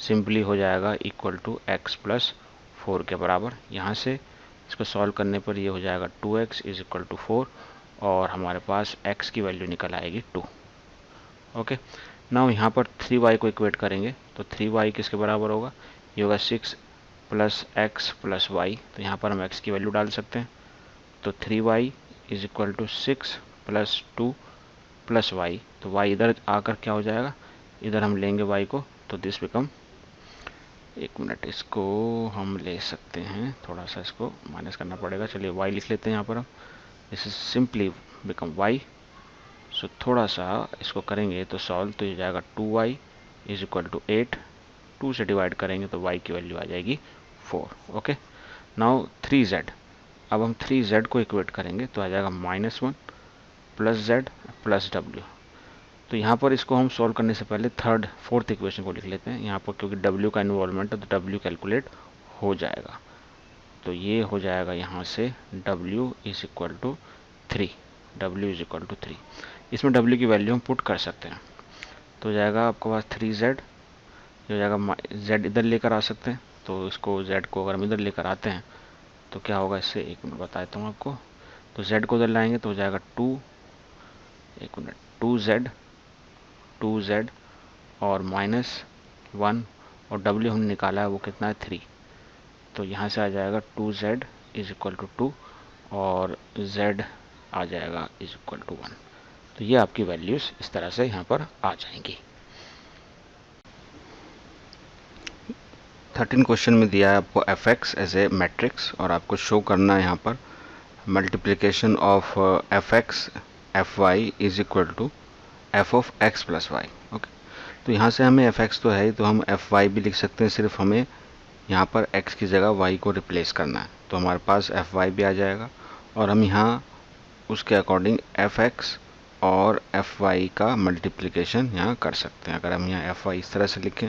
सिंपली हो जाएगा इक्वल टू x प्लस 4 के बराबर। यहाँ से इसको सॉल्व करने पर ये हो जाएगा 2x इज इक्वल टू 4, और हमारे पास x की वैल्यू निकल आएगी 2। ओके, नाउ यहाँ पर 3y को इक्वेट करेंगे, तो 3y किसके बराबर होगा, ये होगा 6 प्लस x प्लस y। तो यहाँ पर हम x की वैल्यू डाल सकते हैं, तो 3y is equal to 6 plus 2 plus y। तो y इधर आकर क्या हो जाएगा, इधर हम लेंगे y को, तो दिस बिकम, एक मिनट, इसको हम ले सकते हैं, थोड़ा सा इसको माइनस करना पड़ेगा। चलिए y लिख लेते हैं यहाँ पर हम, this is simply become y। सो थोड़ा सा इसको करेंगे तो सॉल्व, तो ये जाएगा 2y इज इक्वल टू 8, 2 से डिवाइड करेंगे तो y की वैल्यू आ जाएगी 4। ओके, नाउ 3z, अब हम 3z को इक्वेट करेंगे तो आ जाएगा -1 प्लस z प्लस w। तो यहाँ पर इसको हम सॉल्व करने से पहले फोर्थ इक्वेशन को लिख लेते हैं यहाँ पर, क्योंकि w का इन्वॉल्वमेंट है तो w कैलकुलेट हो जाएगा। तो ये हो जाएगा यहाँ से w is equal to 3, w is equal to 3। इसमें w की वैल्यू हम पुट कर सकते हैं, तो हो जाएगा आपके पास 3z, हो जाएगा z इधर लेकर आ सकते हैं, तो इसको z को अगर हम इधर लेकर आते हैं तो क्या होगा, इससे एक मिनट बताता हूँ आपको। तो z को उधर लाएंगे तो हो जाएगा 2, एक मिनट, 2z और -1, और w हमने निकाला है वो कितना है 3। तो यहाँ से आ जाएगा 2z इज इक्वल टू 2, और z आ जाएगा इज इक्वल टू 1। तो ये आपकी वैल्यूज़ इस तरह से यहाँ पर आ जाएंगी। 13 क्वेश्चन में दिया है आपको fx एज ए मैट्रिक्स, और आपको शो करना है यहाँ पर multiplication of fx fy is equal to f of x plus Y. Okay, तो यहाँ से हमें fx तो है ही, तो हम fy भी लिख सकते हैं, सिर्फ हमें यहाँ पर x की जगह y को रिप्लेस करना है। तो हमारे पास fy भी आ जाएगा, और हम यहाँ उसके अकॉर्डिंग fx और fy का मल्टीप्लिकेशन यहाँ कर सकते हैं। अगर हम यहाँ fy इस तरह से लिखें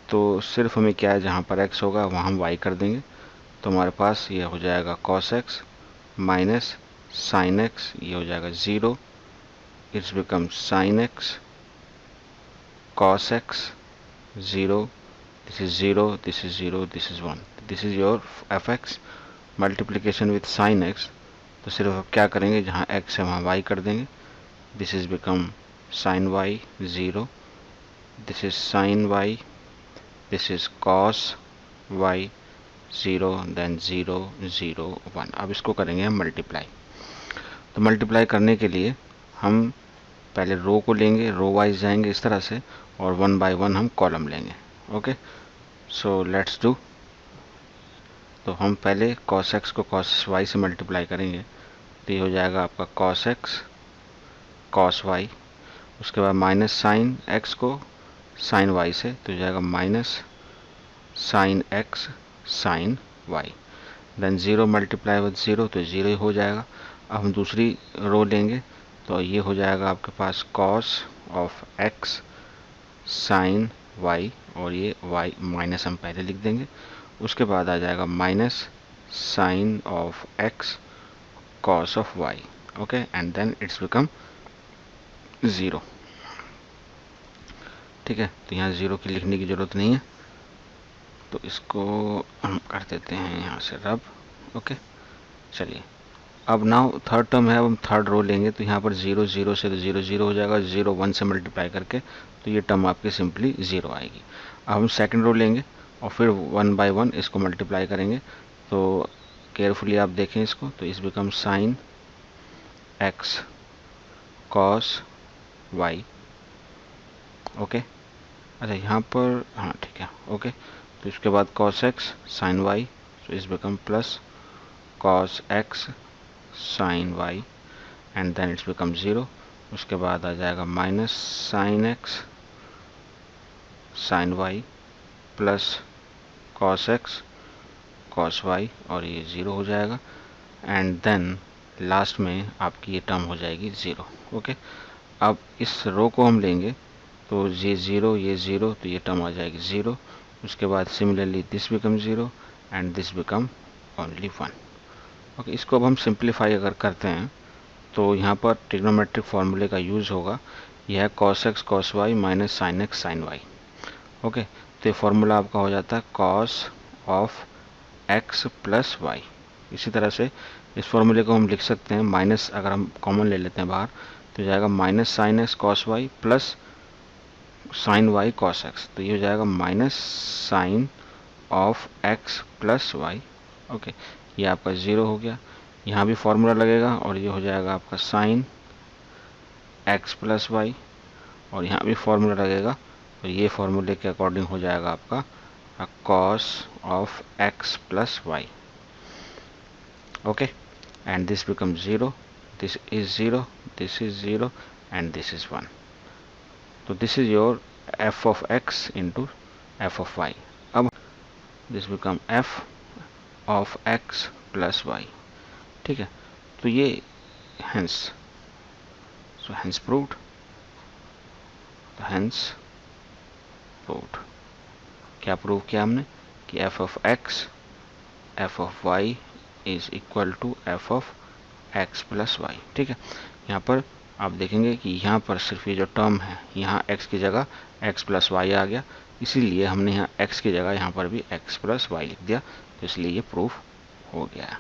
तो सिर्फ हमें क्या है, जहाँ पर x होगा वहाँ हम y कर देंगे, तो हमारे पास ये हो जाएगा cos x minus sine x, ये हो जाएगा 0, it's become sine x cos x 0, this is 0, this is 0, this is 1। This is your fx multiplication with sine x। तो सिर्फ अब क्या करेंगे, जहाँ x है वहाँ y कर देंगे, this is become sine y 0, this is sine y, this is cos y 0, then 0 0 1। अब इसको करेंगे हम मल्टीप्लाई। तो मल्टीप्लाई करने के लिए हम पहले रो को लेंगे, रो वाइज जाएंगे इस तरह से, और 1 बाय 1 हम कॉलम लेंगे। Okay, so let's do. तो हम पहले cos x को cos y से मल्टीप्लाई करेंगे, तो ये हो जाएगा आपका cos x cos y, उसके बाद माइनस साइन x को साइन y से, तो हो जाएगा minus sine x sign y, then 0 multiply with 0, तो 0 हो जाएगा। अब हम दूसरी रो लेंगे, तो ये हो जाएगा आपके पास cos of x sign y, और ये y माइनस हम पहले लिख देंगे, उसके बाद आ जाएगा minus sine of x cos of y। Okay, and then it's become 0। ठीक है, तो यहाँ 0 की लिखने की ज़रूरत नहीं है, तो इसको हम कर देते हैं यहाँ से रब। ओके, चलिए, अब नाउ थर्ड टर्म है, अब हम थर्ड रो लेंगे, तो यहाँ पर 0 0 से तो 0 0 हो जाएगा, 0 1 से मल्टीप्लाई करके, तो ये टर्म आपकी सिंपली 0 आएगी। अब हम सेकंड रो लेंगे और फिर 1 बाय 1 इसको मल्टीप्लाई करेंगे। तो केयरफुली आप देखें इसको, तो इस become sine x cos y। Okay, अच्छा यहाँ पर हाँ ठीक है ओके। तो इसके बाद cos x sin y, so इस become plus cos x sin y and then it's become 0। उसके बाद आ जाएगा minus sin x sin y plus cos x cos y और ये 0 हो जाएगा एंड देन लास्ट में आपकी ये टर्म हो जाएगी 0 ओके। अब इस रो को हम लेंगे तो ये 0 तो ये टर्म आ जाएगी 0। उसके बाद similarly this become 0 and this become only 1 okay. इसको अब हम सिंप्लीफाई अगर करते हैं तो यहाँ पर ट्रिग्नोमेट्रिक फार्मूले का यूज़ होगा। यह है cos x cos y minus sin x sin y okay. तो ये फार्मूला आपका हो जाता है cos of x plus y. इसी तरह से इस फॉर्मूले को हम लिख सकते हैं माइनस, अगर हम कॉमन ले लेते हैं बाहर तो जाएगा minus sine x cos y plus sine y cos x. तो ये हो जाएगा minus sine of x plus Y okay. ये आपका 0 हो गया। यहाँ भी फॉर्मूला लगेगा और ये हो जाएगा आपका साइन एक्स प्लस वाई और यहाँ भी फॉर्मूला लगेगा और ये फॉर्मूले के अकॉर्डिंग हो जाएगा आपका cos of x plus y okay, and this becomes 0, this is 0, this is 0 and this is 1. So this is your f of x into f of y. अब this become f of x plus y ठीक है। तो ये hence so hence proved, hence proved क्या प्रूव किया हमने कि f of x f of y is equal to f of x plus y ठीक है। यहाँ पर आप देखेंगे कि यहाँ पर सिर्फ ये जो टर्म है यहाँ x की जगह x प्लस y आ गया, इसीलिए हमने यहाँ x की जगह यहाँ पर भी x प्लस y लिख दिया, तो इसलिए ये प्रूफ हो गया।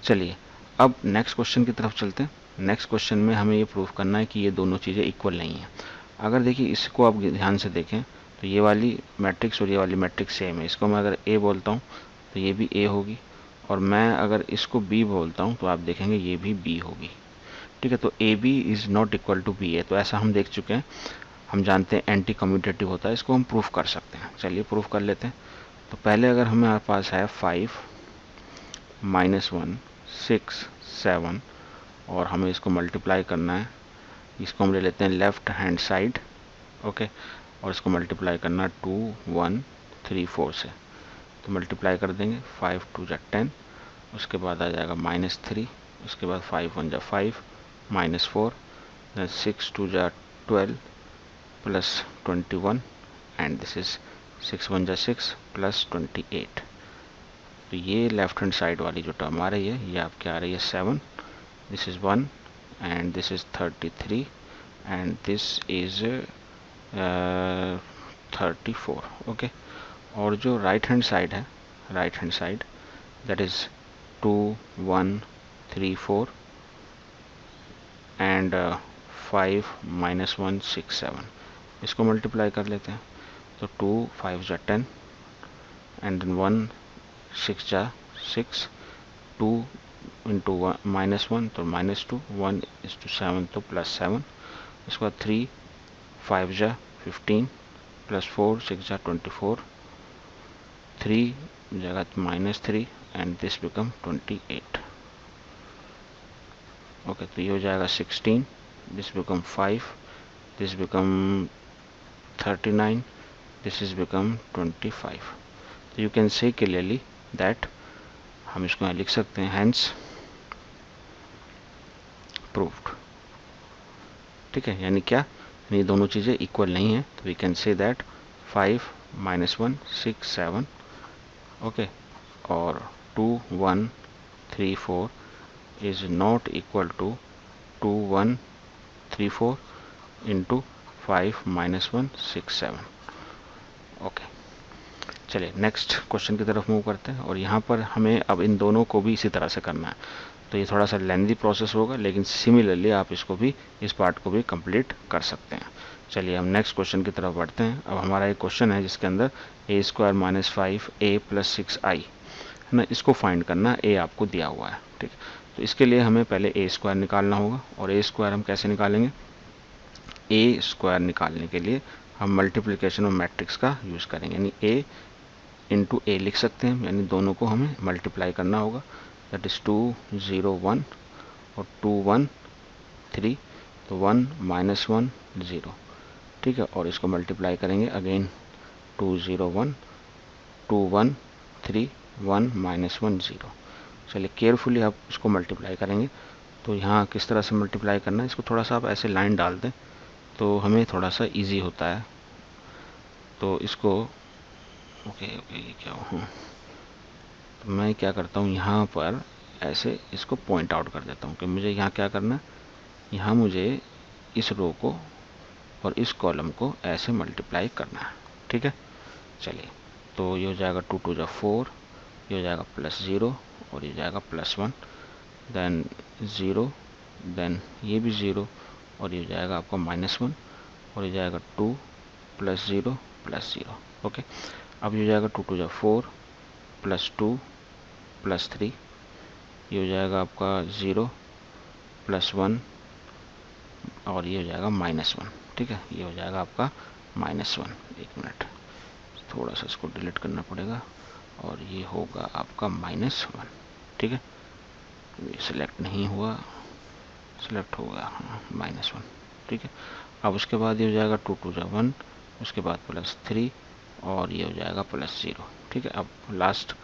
चलिए अब नेक्स्ट क्वेश्चन की तरफ चलते हैं। नेक्स्ट क्वेश्चन में हमें ये प्रूफ करना है कि ये दोनों चीज़ें इक्वल नहीं हैं। अगर देखिए इसको आप ध्यान से देखें तो ये वाली मैट्रिक्स और ये वाली मैट्रिक्स सेम है। इसको मैं अगर A बोलता हूँ तो ये भी A होगी और मैं अगर इसको B बोलता हूँ तो आप देखेंगे ये भी B होगी ठीक है। तो AB is not equal to BA, तो ऐसा हम देख चुके हैं, हम जानते हैं एंटी कम्यूटेटिव होता है, इसको हम प्रूफ कर सकते हैं। चलिए प्रूफ कर लेते हैं। तो पहले अगर हमारे पास है 5 -1 6 7 और हमें इसको मल्टीप्लाई करना है, इसको हम ले लेते हैं लेफ्ट हैंड साइड ओके और इसको मल्टीप्लाई करना 2 1 3 4 से। तो मल्टीप्लाई कर देंगे 5 2 जा 10, उसके बाद आ जाएगा -3, उसके बाद 5 1 जा 5 -4, then 6 2 जा 12 प्लस 21 एंड दिस इज 6 1 जा 6 प्लस 28। तो ये लेफ्ट हैंड साइड वाली जो टर्म आ रही है ये आपकी आ रही है 7, this is 1 and this is 33 and this is 34 okay. और जो राइट हैंड साइड है, right hand side that is 2 1 3 4 and 5 -1 6 7, इसको मल्टीप्लाई कर लेते हैं। तो 2 5 जा 10 एंड देन 1 6 जा 6, 2 इंटू -1 तो -2, 1 is to 7 तो +7, उसके बाद 3 5 जा 15 प्लस 4 6 जा 24, 3 जगह -3 एंड दिस बिकम 28 ओके। तो ये हो जाएगा 16, this become 5, this become 39, this is become 25। तो you can say clearly that, हम इसको यहाँ लिख सकते हैं हैंस प्रूव्ड ठीक है। यानी क्या, यानी दोनों चीज़ें इक्वल नहीं है, तो we can say that 5 -1 6 7 okay और 2 1 3 4 is not equal to 2 1 3 4 into 5 -1 6 7 okay. चलिए नेक्स्ट क्वेश्चन की तरफ मूव करते हैं और यहाँ पर हमें अब इन दोनों को भी इसी तरह से करना है। तो ये थोड़ा सा लेंदी प्रोसेस होगा, लेकिन सिमिलरली आप इसको भी, इस पार्ट को भी कंप्लीट कर सकते हैं। चलिए हम नेक्स्ट क्वेश्चन की तरफ बढ़ते हैं। अब हमारा एक क्वेश्चन है जिसके अंदर a² - 5a + 6i है ना, इसको फाइंड करना, a आपको दिया हुआ है ठीक। तो इसके लिए हमें पहले a² निकालना होगा और a² हम कैसे निकालेंगे, a² निकालने के लिए हम मल्टीप्लिकेशन ऑफ मैट्रिक्स का यूज़ करेंगे, यानी a इंटू ए लिख सकते हैं, यानी दोनों को हमें मल्टीप्लाई करना होगा। दैट इज़ 2 0 1 और 2 1 3, तो 1 -1 0, ठीक है। और इसको मल्टीप्लाई करेंगे अगेन 2 0 1 2 1 3 1 -1 0। चलिए केयरफुली आप इसको मल्टीप्लाई करेंगे। तो यहाँ किस तरह से मल्टीप्लाई करना है, इसको थोड़ा सा आप ऐसे लाइन डाल दें तो हमें थोड़ा सा इजी होता है। तो इसको ओके ये क्या हो, तो मैं क्या करता हूँ यहाँ पर ऐसे इसको पॉइंट आउट कर देता हूँ कि मुझे यहाँ क्या करना है, यहाँ मुझे इस रो को और इस कॉलम को ऐसे मल्टीप्लाई करना है, ठीक है। चलिए तो ये हो जाएगा 2 2 4, ये हो जाएगा +0 और ये जाएगा +1, देन 0, देन ये भी 0 और ये हो जाएगा आपका -1 और ये जाएगा 2 +0 +0, ओके। अब ये हो जाएगा 2 2 4 +2 +3, ये हो जाएगा आपका 0 +1 और ये हो जाएगा -1, ठीक है। ये हो जाएगा आपका -1। एक मिनट, थोड़ा सा इसको डिलीट करना पड़ेगा और ये होगा आपका -1, ठीक है। ये सिलेक्ट नहीं हुआ, सिलेक्ट हो गया, हाँ -1, ठीक है। अब उसके बाद ये हो जाएगा 2 2 1, उसके बाद +3 और ये हो जाएगा +0, ठीक है। अब लास्ट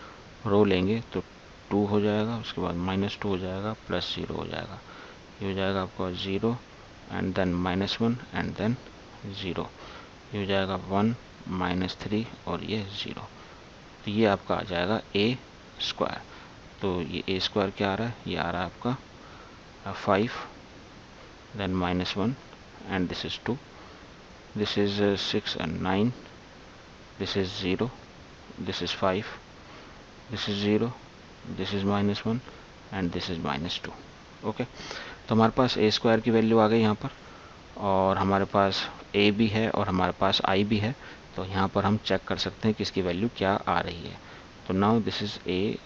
रो लेंगे तो 2 हो जाएगा, उसके बाद -2 हो जाएगा, +0 हो जाएगा, ये हो जाएगा आपका 0 एंड देन -1 एंड देन 0, ये हो जाएगा 1 -3 और ये 0। तो ये आपका आ जाएगा a²। तो ये a² क्या आ रहा है, ये आ रहा है आपका 5, then -1 and this is 2, this is 6 and 9, this is 0, this is 5, this is 0, this is -1 and this is -2, okay. तो हमारे पास a² की वैल्यू आ गई यहाँ पर, और हमारे पास a भी है और हमारे पास i भी है। तो यहाँ पर हम चेक कर सकते हैं कि इसकी वैल्यू क्या आ रही है। तो now this is a²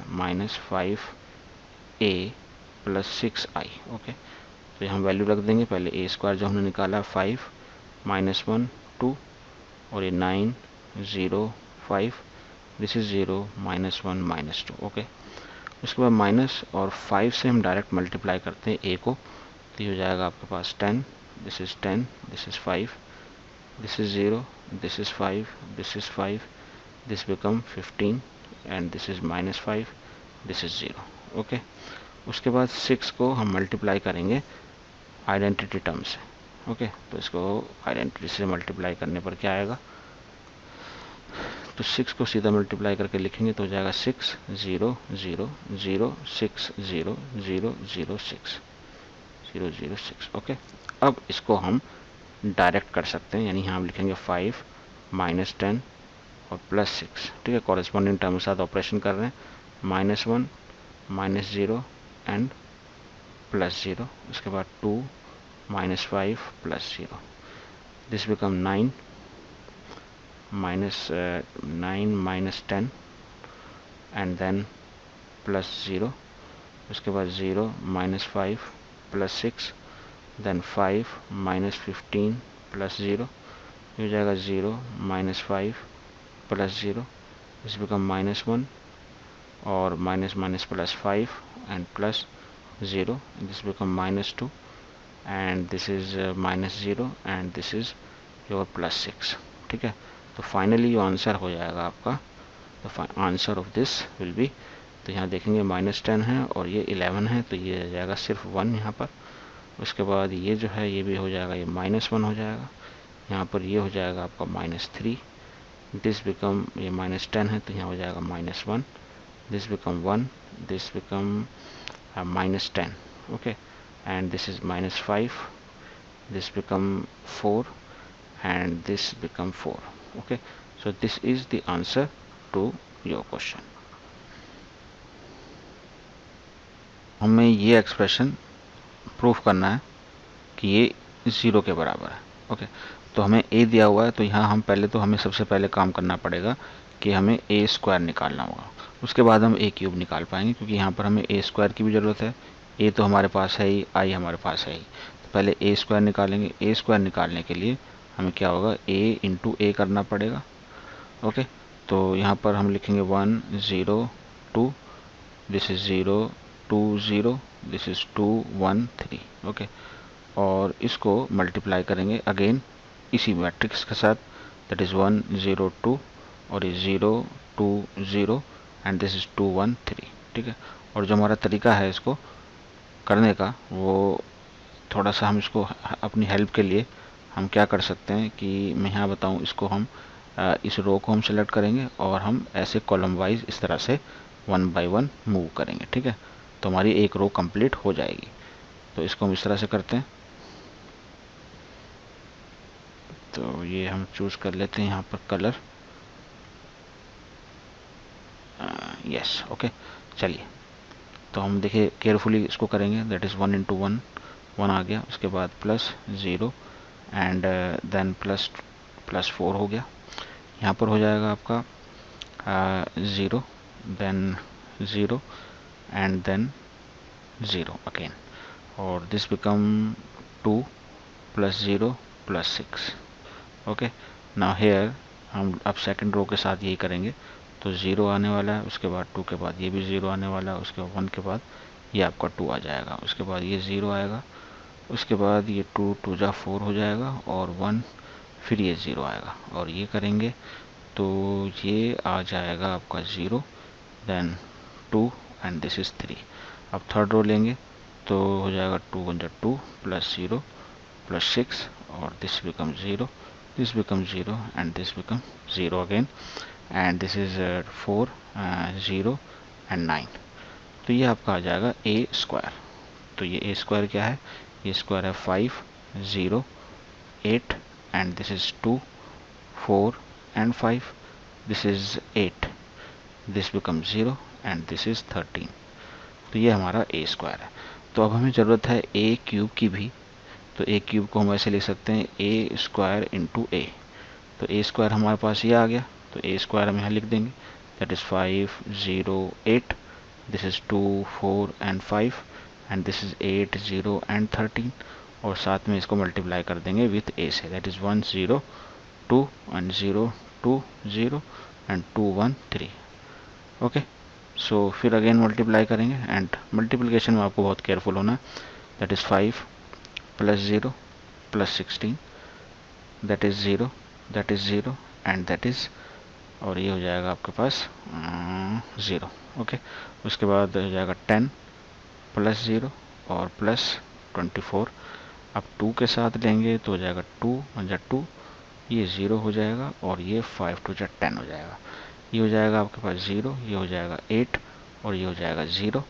-5a + 6i, okay. तो हम वैल्यू रख देंगे, पहले a² जो हमने निकाला 5 -1 2 और ये 9 0 5, दिस इज 0 -1 -2, ओके। उसके बाद माइनस और 5 से हम डायरेक्ट मल्टीप्लाई करते हैं a को, तो ये हो जाएगा आपके पास 10, this is 10, this is 5, this is 0, this is 5, this is 5, this become 15 and this is -5, this is 0, okay. उसके बाद 6 को हम मल्टीप्लाई करेंगे आइडेंटिटी टर्म से, ओके। तो इसको आइडेंटिटी से मल्टीप्लाई करने पर क्या आएगा, तो 6 को सीधा मल्टीप्लाई करके लिखेंगे तो हो जाएगा 6 0 0 0 6 0 0 0 6 0 0 6, ओके। अब इसको हम डायरेक्ट कर सकते हैं, यानी यहाँ हम लिखेंगे 5 -10 और +6, ठीक है। कॉरेस्पॉन्डिंग टर्म के साथ ऑपरेशन कर रहे हैं, -1 -0 एंड +0, उसके बाद 2 -5 +0, दिस बिकम 9 -10 एंड देन +0, उसके बाद 0 -5 +6, देन 5 -15 +0, ये हो जाएगा 0 -5 +0, दिस बिकम -1 और +5 and +0, this become -2 and this is -0 and this is your +6, ठीक है। तो फाइनली जो आंसर हो जाएगा आपका, the answer of this will be, तो यहाँ देखेंगे -10 है और ये 11 है, तो ये आ जाएगा सिर्फ 1 यहाँ पर। उसके बाद ये जो है ये भी हो जाएगा, ये -1 हो जाएगा, यहाँ पर ये हो जाएगा आपका -3, दिस बिकम, ये -10 है तो यहाँ हो जाएगा -1, this become 1, this become -10, okay, and this is -5, this become 4 and this become 4, okay. So this is the answer to your question. हमें ये एक्सप्रेशन प्रूफ करना है कि ये 0 के बराबर है, ओके। तो हमें a दिया हुआ है, तो यहाँ हम पहले तो हमें सबसे पहले काम करना पड़ेगा कि हमें a² निकालना होगा, उसके बाद हम a³ निकाल पाएंगे, क्योंकि यहाँ पर हमें a² की भी ज़रूरत है, a तो हमारे पास है ही, i हमारे पास है ही। तो पहले a² निकालेंगे, a² निकालने के लिए हमें क्या होगा, a इंटू ए करना पड़ेगा। ओके, तो यहाँ पर हम लिखेंगे 1 0 2, this is 0 2 0, this is 2 1 3। Okay, और इसको मल्टीप्लाई करेंगे अगेन इसी मैट्रिक्स के साथ, दैट इज 1 0 2 और ये 0 2 0 एंड दिस इज 2 1 3। ठीक है, और जो हमारा तरीका है इसको करने का, वो थोड़ा सा हम इसको अपनी हेल्प के लिए हम क्या कर सकते हैं कि मैं यहाँ बताऊँ, इसको हम इस रो को हम सेलेक्ट करेंगे और हम ऐसे कॉलम वाइज इस तरह से 1 बाय 1 मूव करेंगे। ठीक है, तो हमारी एक रो कंप्लीट हो जाएगी। तो इसको हम इस तरह से करते हैं। तो ये हम चूज़ कर लेते हैं यहाँ पर कलर, यस। ओके, चलिए, तो हम देखिए केयरफुली इसको करेंगे। दैट इज़ 1 इंटू 1, 1 आ गया, उसके बाद प्लस 0 एंड देन प्लस 4 हो गया। यहाँ पर हो जाएगा आपका 0 देन 0 एंड देन 0 अगेन, और this become 2 plus 0 plus 6। Okay, now here हम अब सेकंड रो के साथ यही करेंगे। तो 0 आने वाला है, उसके बाद 2 के बाद ये भी 0 आने वाला है, उसके बाद 1 के बाद ये आपका 2 आ जाएगा, उसके बाद ये 0 आएगा, उसके बाद ये 2 2 जा 4 हो जाएगा और 1, फिर ये 0 आएगा, और ये करेंगे तो ये आ जाएगा आपका 0 देन 2 एंड दिस इज 3। अब थर्ड रो लेंगे तो हो जाएगा 2 1 जा 2 प्लस 0 प्लस 6 और this become 0, this becomes 0 and this becomes 0 again, and this is 4 0 and 9। तो ये आपका आ जाएगा a स्क्वायर। तो ये a स्क्वायर क्या है, ये स्क्वायर है 5 0 8 and this is 2 4 and 5, this is 8, this becomes 0 and this is 13। तो ये हमारा a स्क्वायर है। तो अब हमें ज़रूरत है a क्यूब की भी। तो a क्यूब को हम ऐसे लिख सकते हैं a स्क्वायर इंटू a। तो a स्क्वायर हमारे पास ये आ गया, तो a स्क्वायर हम यहाँ लिख देंगे, that is 5 0 8, this is 2 4 and 5 and this is 8 0 and 13, और साथ में इसको मल्टीप्लाई कर देंगे विथ a से, that is 1 0 2 and 0 2 0 and 2 1 3। Okay, so फिर अगेन मल्टीप्लाई करेंगे, एंड मल्टीप्लिकेशन में आपको बहुत केयरफुल होना है। That is 5 plus 0 plus 16, that is 0, that is 0 and that is, और ये हो जाएगा आपके पास 0। ओके, उसके बाद हो जाएगा 10 प्लस 0 और प्लस 24। अब 2 के साथ लेंगे तो हो जाएगा 2 1 जा 2, ये 0 हो जाएगा और ये 5 2 जा 10 हो जाएगा। ये हो जाएगा आपके पास 0, ये हो जाएगा 8 और ये हो जाएगा 0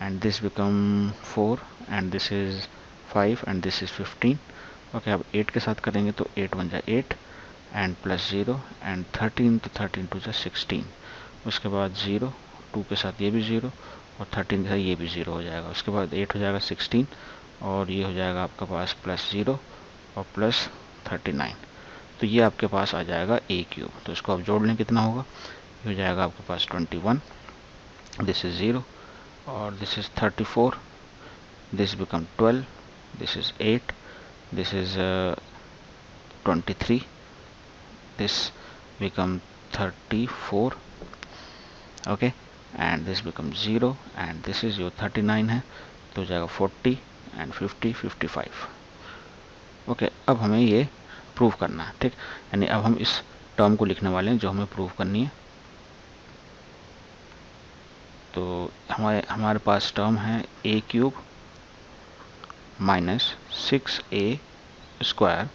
and this become 4 and this is 5 and this is 15। Okay, अब 8 के साथ करेंगे तो 8 1 जा 8 एंड प्लस 0 एंड 13, तो 13 2 जा 16, उसके बाद 0 2 के साथ ये भी 0 और 13 के साथ ये भी 0 हो जाएगा। उसके बाद 8 हो जाएगा 16 और ये हो जाएगा आपका पास प्लस 0 और प्लस 39। तो ये आपके पास आ जाएगा a क्यूब। तो इसको आप जोड़ लें कितना होगा, ये हो जाएगा आपके पास 21, दिस इज 0 और this is 34, this become 12, this is 8, this is 23, this become 34। Okay, and this become 0 and this is your 39 है, तो हो जाएगा 40 एंड 50 55। ओके, अब हमें ये प्रूव करना है। ठीक, यानी अब हम इस टर्म को लिखने वाले हैं जो हमें प्रूव करनी है। तो हमारे पास टर्म है a cube minus 6a square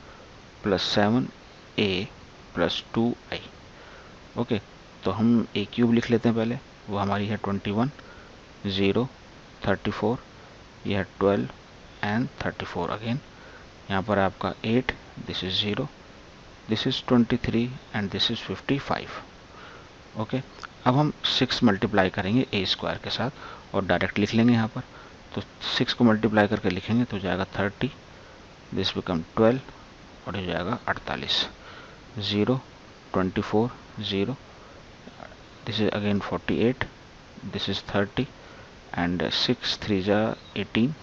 plus 7a plus 2i। Okay, तो हम a क्यूब लिख लेते हैं पहले, वो हमारी है 21 0 34, यह है 12 एंड 34 अगेन, यहाँ पर आपका 8, this is 0, this is 23 and this is 55। Okay, अब हम 6 मल्टीप्लाई करेंगे a स्क्वायर के साथ और डायरेक्ट लिख लेंगे यहाँ पर। तो 6 को मल्टीप्लाई करके लिखेंगे तो हो जाएगा 30, दिस बिकम 12 और हो जाएगा 48, 0 24 0, this is again 48, this is 30 and 6 3 18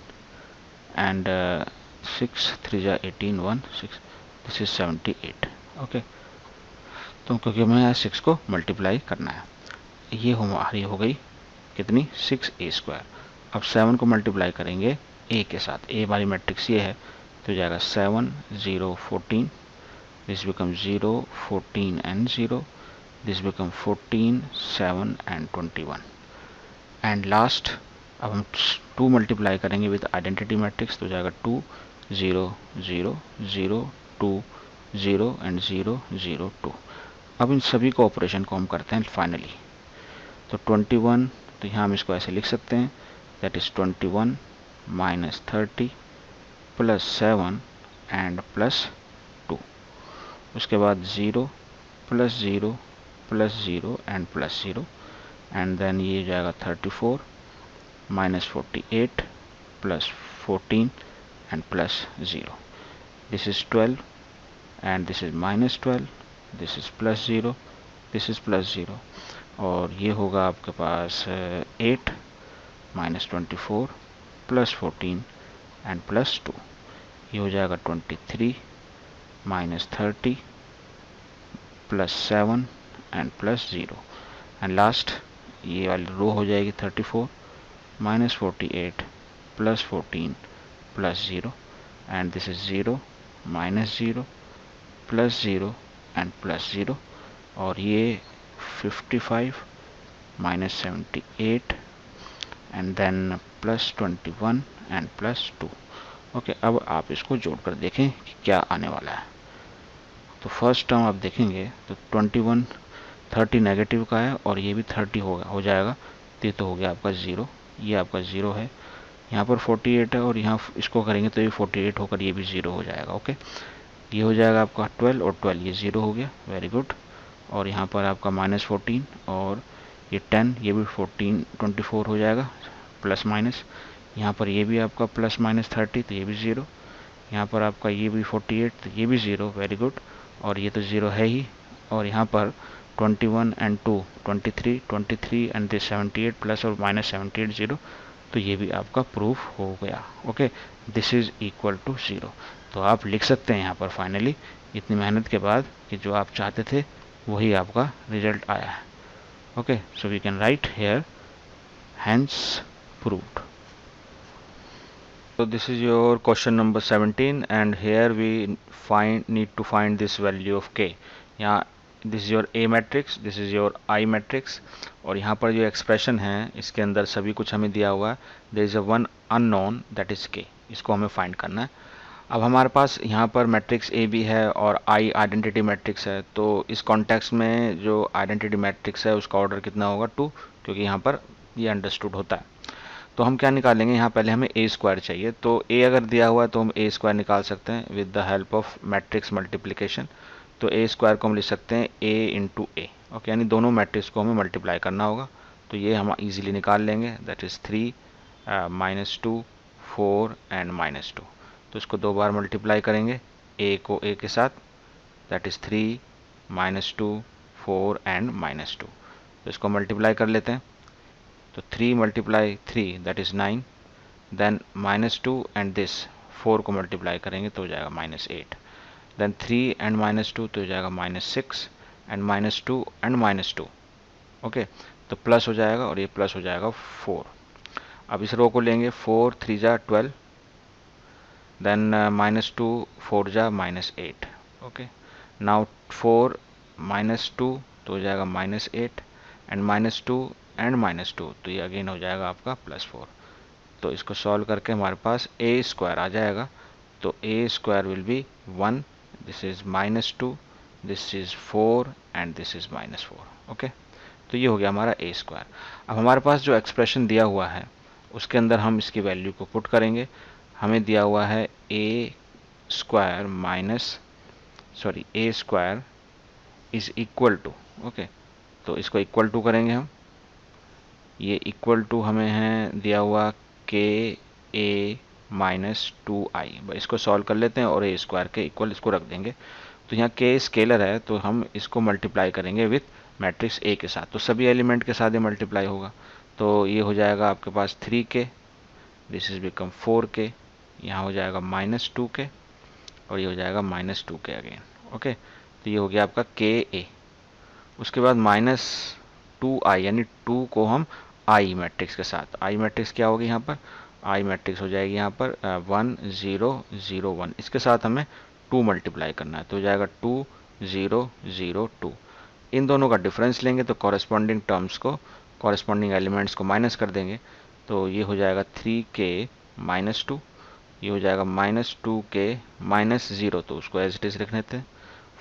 and 6 3 18 1 6, this is 78। Okay, तो क्योंकि हमें यहाँ 6 को मल्टीप्लाई करना है। ये हमारी हो गई कितनी, 6a²। अब 7 को मल्टीप्लाई करेंगे a के साथ, a हमारी मैट्रिक्स ये है, तो जाएगा 7 0 14, this become 0 14 and 0, this become 14 7 and 21। And last अब हम 2 मल्टीप्लाई करेंगे विद आइडेंटिटी मैट्रिक्स, तो जाएगा 2 0 0 0 2 0 एंड 0 0 2। अब इन सभी को ऑपरेशन को हम करते हैं फाइनली। तो 21, तो यहाँ हम इसको ऐसे लिख सकते हैं, that is 21 minus 30 plus 7 and plus 2। उसके बाद 0 plus 0 plus 0 and plus 0, and then ये जाएगा 34 minus 48 plus 14 and plus 0। This is 12 एंड this is minus 12, this is plus 0, this is plus 0, और ये होगा आपके पास 8 माइनस 24 प्लस 14 एंड प्लस 2। ये हो जाएगा 23 minus 30 plus 7 and plus 0, and last ये वाली रो हो जाएगी 34 minus 48 plus 14 plus 0, and this is 0 minus 0 plus 0 and plus 0, और ये 55 minus 78 and then plus 21 and plus 2। Okay, अब आप इसको जोड़कर देखें कि क्या आने वाला है। तो फर्स्ट टर्म आप देखेंगे तो 21 30 नेगेटिव का है और ये भी 30 हो जाएगा, तो ये तो हो गया आपका 0, ये आपका 0 है। यहाँ पर 48 है और यहाँ इसको करेंगे तो ये 48 होकर ये भी 0 हो जाएगा। ओके, ये हो जाएगा आपका 12 और 12 ये 0 हो गया, वेरी गुड। और यहाँ पर आपका माइनस 14 और ये 10, ये भी 14 24 हो जाएगा प्लस माइनस। यहाँ पर ये भी आपका प्लस माइनस 30, तो ये भी 0। यहाँ पर आपका ये भी 48, तो ये भी 0, वेरी गुड, और ये तो 0 है ही। और यहाँ पर 21 एंड 2 23 एंड दिस 78 प्लस और माइनस 78 0, तो ये भी आपका प्रूफ हो गया। Okay, this is equal to 0। तो आप लिख सकते हैं यहाँ पर फाइनली इतनी मेहनत के बाद कि जो आप चाहते थे वही आपका रिजल्ट आया है। Okay, so we can write here hence proved. So this is your question number 17 and here we need to find this value of k. यहाँ this is your A matrix, this is your I matrix, और यहाँ पर जो एक्सप्रेशन है इसके अंदर सभी कुछ हमें दिया हुआ है। there is a one unknown that is k, इसको हमें फाइंड करना है। अब हमारे पास यहाँ पर मैट्रिक्स ए भी है और आई आइडेंटिटी मैट्रिक्स है, तो इस कॉन्टेक्स्ट में जो आइडेंटिटी मैट्रिक्स है उसका ऑर्डर कितना होगा 2, क्योंकि यहाँ पर ये अंडरस्टूड होता है। तो हम क्या निकालेंगे, यहाँ पहले हमें ए स्क्वायर चाहिए, तो ए अगर दिया हुआ है तो हम ए स्क्वायर निकाल सकते हैं with the help of matrix multiplication. तो ए स्क्वायर को हम लिख सकते हैं ए इंटू ए। ओके, यानी दोनों मैट्रिक्स को हमें मल्टीप्लाई करना होगा, तो ये हम इजीली निकाल लेंगे, that is 3 minus 2 4 and minus 2। तो इसको 2 बार मल्टीप्लाई करेंगे ए को ए के साथ, that is 3 minus 2 4 and minus 2। तो इसको मल्टीप्लाई कर लेते हैं, तो 3 multiply 3 that is 9, then minus 2 and this 4 को मल्टीप्लाई करेंगे तो हो जाएगा माइनस 8, देन 3 एंड माइनस 2 तो हो जाएगा minus 6 and minus 2 and minus 2। Okay, तो प्लस हो जाएगा और ये प्लस हो जाएगा 4। अब इस रो को लेंगे, 4 3 जा 12, देन माइनस 2 4 जा माइनस 8। ओके, नाउ 4 माइनस 2 तो हो जाएगा minus 8 and minus 2 and minus 2, तो ये अगेन हो जाएगा आपका प्लस 4। तो इसको सॉल्व करके हमारे पास ए स्क्वायर आ जाएगा, तो A square will be 1, this is minus 2, this is 4 and this is minus 4। Okay, तो ये हो गया हमारा ए स्क्वायर। अब हमारे पास जो एक्सप्रेशन दिया हुआ है उसके अंदर हम इसकी वैल्यू को पुट करेंगे। हमें दिया हुआ है A square A square is equal to, okay, तो इसको इक्वल टू करेंगे हम, ये इक्वल टू हमें है दिया हुआ के ए माइनस 2i। इसको सॉल्व कर लेते हैं और ए स्क्वायर के इक्वल इसको रख देंगे। तो यहाँ के स्केलर है तो हम इसको मल्टीप्लाई करेंगे विथ मैट्रिक्स ए के साथ, तो सभी एलिमेंट के साथ ये मल्टीप्लाई होगा। तो ये हो जाएगा आपके पास 3k, this is become 4k, यहाँ हो जाएगा माइनस 2k और ये हो जाएगा -2k अगेन। ओके, तो ये हो गया आपका के ए। उसके बाद -2i, यानी 2 को हम आई मैट्रिक्स के साथ, आई मैट्रिक्स क्या होगी यहाँ पर, आई मैट्रिक्स हो जाएगी यहाँ पर 1 0 0 1, इसके साथ हमें 2 मल्टीप्लाई करना है, तो हो जाएगा 2 0 0 2। इन दोनों का डिफरेंस लेंगे तो कॉरेस्पॉन्डिंग टर्म्स को, कॉरेस्पॉन्डिंग एलिमेंट्स को माइनस कर देंगे, तो ये हो जाएगा 3k -2, ये हो जाएगा -2k -0, तो उसको एज इट इज रख लेते हैं,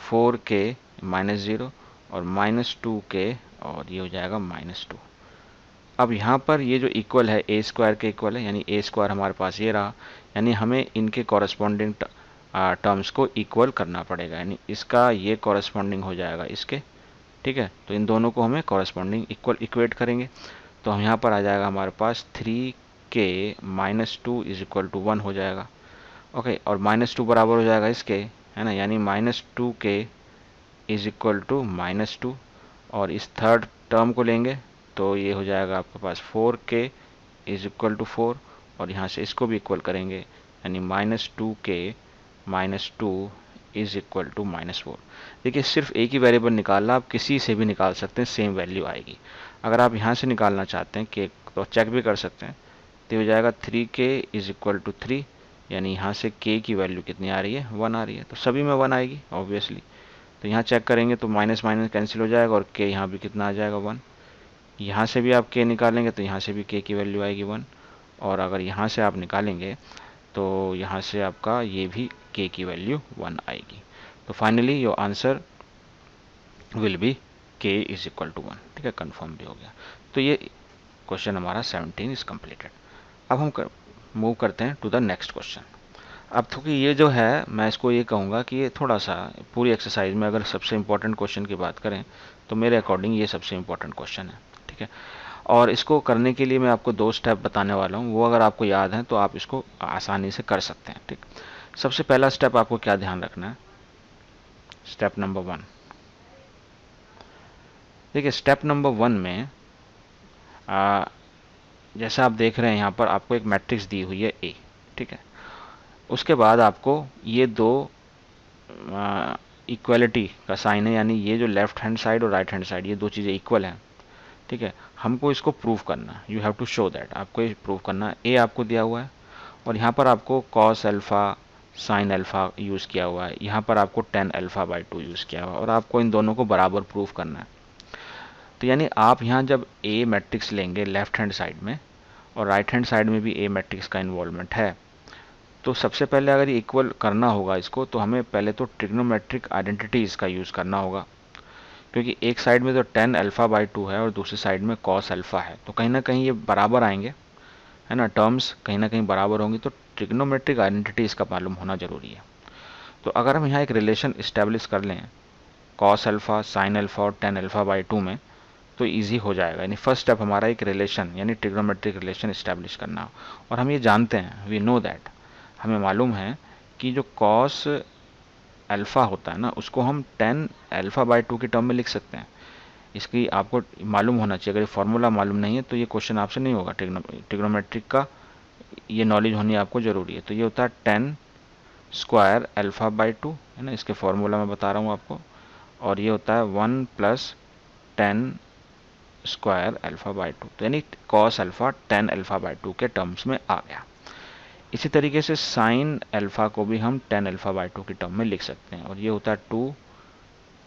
4k -0 और -2k, और ये हो जाएगा -2। अब यहाँ पर ये जो इक्वल है ए स्क्वायर के इक्वल है, यानी ए स्क्वायर हमारे पास ये रहा, यानी हमें इनके कॉरेस्पॉन्डिंग टर्म्स को इक्वल करना पड़ेगा, यानी इसका ये कॉरेस्पॉन्डिंग हो जाएगा इसके, ठीक है। तो इन दोनों को हमें कॉरेस्पॉन्डिंग इक्वेट करेंगे, तो हम यहाँ पर आ जाएगा हमारे पास 3k -2 इज इक्वल टू 1 हो जाएगा। ओके, और -2 बराबर हो जाएगा इसके, है ना, यानी -2k इज इक्वल टू -2, और इस थर्ड टर्म को लेंगे तो ये हो जाएगा आपके पास 4k इज इक्वल टू 4, और यहाँ से इसको भी इक्वल करेंगे, यानी -2k -2 इज इक्वल टू -4। देखिए, सिर्फ एक ही वेरिएबल निकालना, आप किसी से भी निकाल सकते हैं, सेम वैल्यू आएगी। अगर आप यहाँ से निकालना चाहते हैं कि, तो चेक भी कर सकते हैं, तो हो जाएगा 3k इज इक्वल टू 3, यानी यहाँ से k की वैल्यू कितनी आ रही है, 1 आ रही है, तो सभी में 1 आएगी ऑब्वियसली। तो यहाँ चेक करेंगे तो माइनस माइनस कैंसिल हो जाएगा, और k यहाँ भी कितना आ जाएगा, 1। यहाँ से भी आप k निकालेंगे तो यहाँ से भी k की वैल्यू आएगी 1, और अगर यहाँ से आप निकालेंगे तो यहाँ से आपका ये भी k की वैल्यू 1 आएगी। तो finally your answer will be k is equal to 1, ठीक है, कंफर्म भी हो गया। तो ये क्वेश्चन हमारा 17 इज कम्प्लीटेड। अब हम मूव करते हैं टू द नेक्स्ट क्वेश्चन। अब क्योंकि ये जो है, मैं इसको ये कहूँगा कि ये थोड़ा सा पूरी एक्सरसाइज में अगर सबसे इम्पोर्टेंट क्वेश्चन की बात करें तो मेरे अकॉर्डिंग ये सबसे इम्पोर्टेंट क्वेश्चन है, ठीक है। और इसको करने के लिए मैं आपको 2 स्टेप बताने वाला हूँ, वो अगर आपको याद है तो आप इसको आसानी से कर सकते हैं, ठीक। सबसे पहला स्टेप आपको क्या ध्यान रखना है, स्टेप नंबर 1। देखिए, स्टेप नंबर 1 में जैसा आप देख रहे हैं यहाँ पर आपको एक मैट्रिक्स दी हुई है ए, ठीक है। उसके बाद आपको ये दो इक्वलिटी का साइन है, यानी ये जो लेफ्ट हैंड साइड और राइट हैंड साइड, ये दो चीज़ें इक्वल हैं, ठीक है। हमको इसको प्रूव करना है, you have to show that, आपको ये प्रूव करना है। ए आपको दिया हुआ है, और यहाँ पर आपको cos alpha sine alpha use किया हुआ है, यहाँ पर आपको टेन अल्फ़ा बाई 2 यूज़ किया हुआ है, और आपको इन दोनों को बराबर प्रूव करना है। तो यानी आप यहाँ जब ए मैट्रिक्स लेंगे लेफ्ट हैंड साइड में, और राइट हैंड साइड में भी ए मैट्रिक्स का इन्वॉल्वमेंट है, तो सबसे पहले अगर ये इक्वल करना होगा इसको, तो हमें पहले तो ट्रिग्नोमेट्रिक आइडेंटिटीज़ का यूज़ करना होगा, क्योंकि एक साइड में तो टेन अल्फ़ा बाई 2 है और दूसरी साइड में कॉस अल्फ़ा है, तो कहीं ना कहीं ये बराबर आएंगे, है ना, टर्म्स कहीं ना कहीं बराबर होंगी, तो ट्रिग्नोमेट्रिक आइडेंटिटीज़ का मालूम होना ज़रूरी है। तो अगर हम यहाँ एक रिलेशन इस्टेब्लिश कर लें कॉस अल्फ़ा साइन अल्फ़ा और टेन अल्फ़ा बाई 2 में, तो इजी हो जाएगा। यानी फर्स्ट स्टेप हमारा एक रिलेशन, यानी ट्रिग्नोमेट्रिक रिलेशन इस्टेब्लिश करना, और हम ये जानते हैं, वी नो दैट, हमें मालूम है कि जो कॉस अल्फ़ा होता है ना, उसको हम टेन अल्फ़ा बाई 2 की टर्म में लिख सकते हैं। इसकी आपको मालूम होना चाहिए, अगर ये फार्मूला मालूम नहीं है तो ये क्वेश्चन आपसे नहीं होगा, ट्रिग्नोमेट्रिक का ये नॉलेज होनी आपको ज़रूरी है। तो ये होता है टेन स्क्वायर अल्फ़ा बाई 2, है ना, इसके फार्मूला मैं बता रहा हूँ आपको, और ये होता है 1 plus ten square alpha by 2, तो यानी cos alpha ten alpha by 2 के टर्म्स में आ गया। इसी तरीके से साइन अल्फ़ा को भी हम टेन अल्फ़ा बाई 2 की टर्म में लिख सकते हैं, और ये होता है 2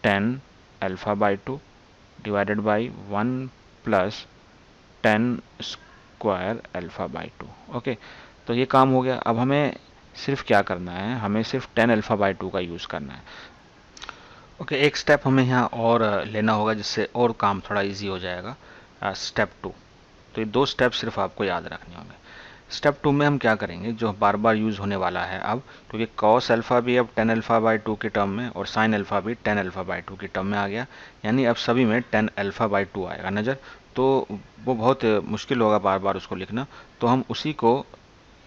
ten alpha by 2 divided by 1 plus ten square alpha by 2। Okay, तो ये काम हो गया। अब हमें सिर्फ क्या करना है, हमें सिर्फ टेन अल्फ़ा बाई 2 का यूज़ करना है। ओके, एक स्टेप हमें यहाँ और लेना होगा, जिससे और काम थोड़ा इजी हो जाएगा, स्टेप 2। तो ये 2 स्टेप सिर्फ आपको याद रखने होंगे। स्टेप 2 में हम क्या करेंगे, जो बार बार यूज़ होने वाला है अब, क्योंकि कॉस अल्फ़ा भी अब टेन अल्फ़ा बाई 2 के टर्म में, और साइन अल्फ़ा भी टेन अल्फ़ा बाई 2 के टर्म में आ गया, यानी अब सभी में टेन अल्फ़ा बाई 2 आएगा नज़र, तो वो बहुत मुश्किल होगा बार बार उसको लिखना। तो हम उसी को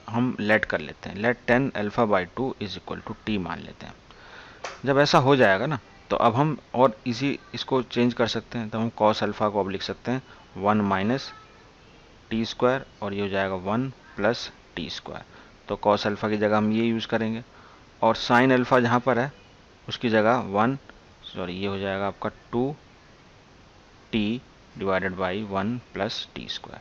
हम लेट कर लेते हैं, let tan alpha by 2 is equal to T मान लेते हैं। जब ऐसा हो जाएगा ना, तो अब हम और इजी इसको चेंज कर सकते हैं, तो हम कॉस अल्फ़ा को अब लिख सकते हैं 1 माइनस टी स्क्वायर, और ये हो जाएगा 1 प्लस टी स्क्वायर। तो कॉस अल्फ़ा की जगह हम ये यूज़ करेंगे, और साइन अल्फ़ा जहाँ पर है उसकी जगह ये हो जाएगा आपका 2t divided by 1 plus T square.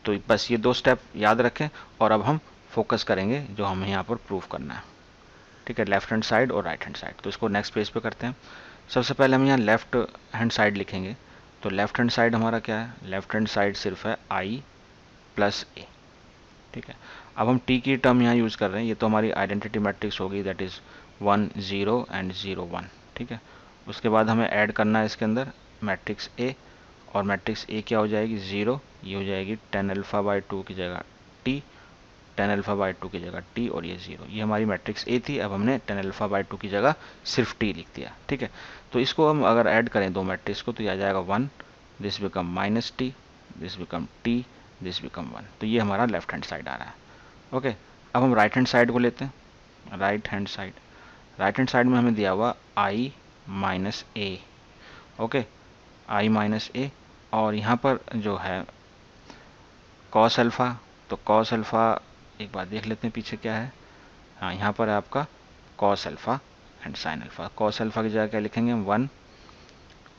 तो बस ये 2 स्टेप याद रखें और अब हम फोकस करेंगे जो हमें यहाँ पर प्रूव करना है। ठीक है, लेफ्ट हैंड साइड और राइट हैंड साइड। तो इसको नेक्स्ट पेज पे करते हैं। सबसे पहले हम यहाँ लेफ्ट हैंड साइड लिखेंगे। तो लेफ्ट हैंड साइड हमारा क्या है, लेफ्ट हैंड साइड सिर्फ है आई प्लस ए। ठीक है, अब हम टी की टर्म यहाँ यूज़ कर रहे हैं। ये तो हमारी आइडेंटिटी मैट्रिक्स होगी, दैट इज़ 1 0 एंड 0 1। ठीक है, उसके बाद हमें ऐड करना है इसके अंदर मैट्रिक्स ए, और मैट्रिक्स ए क्या हो जाएगी 0, ये हो जाएगी 10 अल्फ़ा बाई 2 की जगह टी, 10 अल्फ़ा बाई 2 की जगह टी, और ये 0। ये हमारी मैट्रिक्स ए थी। अब हमने 10 अल्फ़ा बाई 2 की जगह सिर्फ टी लिख दिया। ठीक है, तो इसको हम अगर ऐड करें दो मैट्रिक्स को तो ये आ जाएगा 1, this become minus T, this become T, this become 1। तो ये हमारा लेफ्ट हैंड साइड आ रहा है। ओके, अब हम राइट हैंड साइड को लेते हैं। राइट हैंड साइड में हमें दिया हुआ आई माइनस ए। ओके, आई माइनस ए, और यहाँ पर जो है कॉस अल्फ़ा। तो कॉस अल्फ़ा एक बार देख लेते हैं पीछे क्या है। हाँ, यहाँ पर है आपका cos alpha and sine alpha. Cos alpha की जगह क्या लिखेंगे हम 1,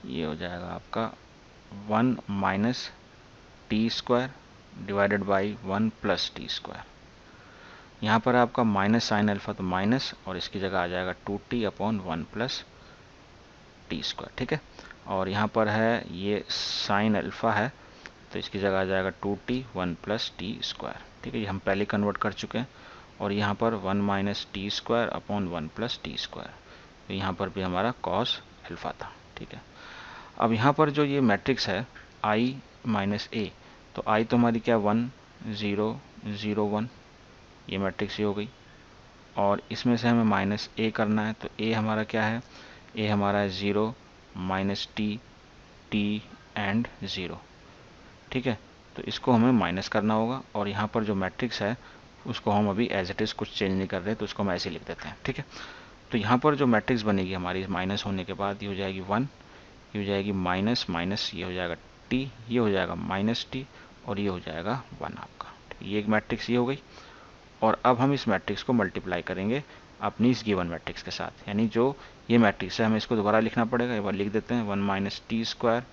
ये हो जाएगा आपका 1 minus T square divided by 1 plus T square. यहाँ पर है आपका माइनस साइन अल्फ़ा, तो माइनस, और इसकी जगह आ जाएगा 2t upon 1 plus T square. ठीक है, और यहाँ पर है ये साइन अल्फ़ा है, तो इसकी जगह आ जाएगा 2t 1 प्लस टी स्क्वायर। ठीक है, ये हम पहले कन्वर्ट कर चुके हैं। और यहाँ पर 1 minus T square upon 1 plus T square, तो यहाँ पर भी हमारा कॉस अल्फ़ा था। ठीक है, अब यहाँ पर जो ये मैट्रिक्स है आई माइनस ए, तो आई तो हमारी क्या 1 0 0 1, ये मैट्रिक्स ये हो गई। और इसमें से हमें माइनस ए करना है, तो ए हमारा क्या है, ए हमारा है 0 माइनस टी टी एंड 0। ठीक है, तो इसको हमें माइनस करना होगा। और यहाँ पर जो मैट्रिक्स है उसको हम अभी एज इट इज़ कुछ चेंज नहीं कर रहे, तो उसको हम ऐसे लिख देते हैं। ठीक है, तो यहाँ पर जो मैट्रिक्स बनेगी हमारी माइनस होने के बाद, ये हो जाएगी 1, ये हो जाएगी माइनस माइनस, ये हो जाएगा टी, ये हो जाएगा माइनस टी, और ये हो जाएगा 1 आपका। ये एक मैट्रिक्स ये हो गई। और अब हम इस मैट्रिक्स को मल्टीप्लाई करेंगे अपनी इस गिवन मैट्रिक्स के साथ, यानी जो ये मैट्रिक्स है हमें इसको दोबारा लिखना पड़ेगा। एक बार लिख देते हैं 1 माइनस टी स्क्वायर।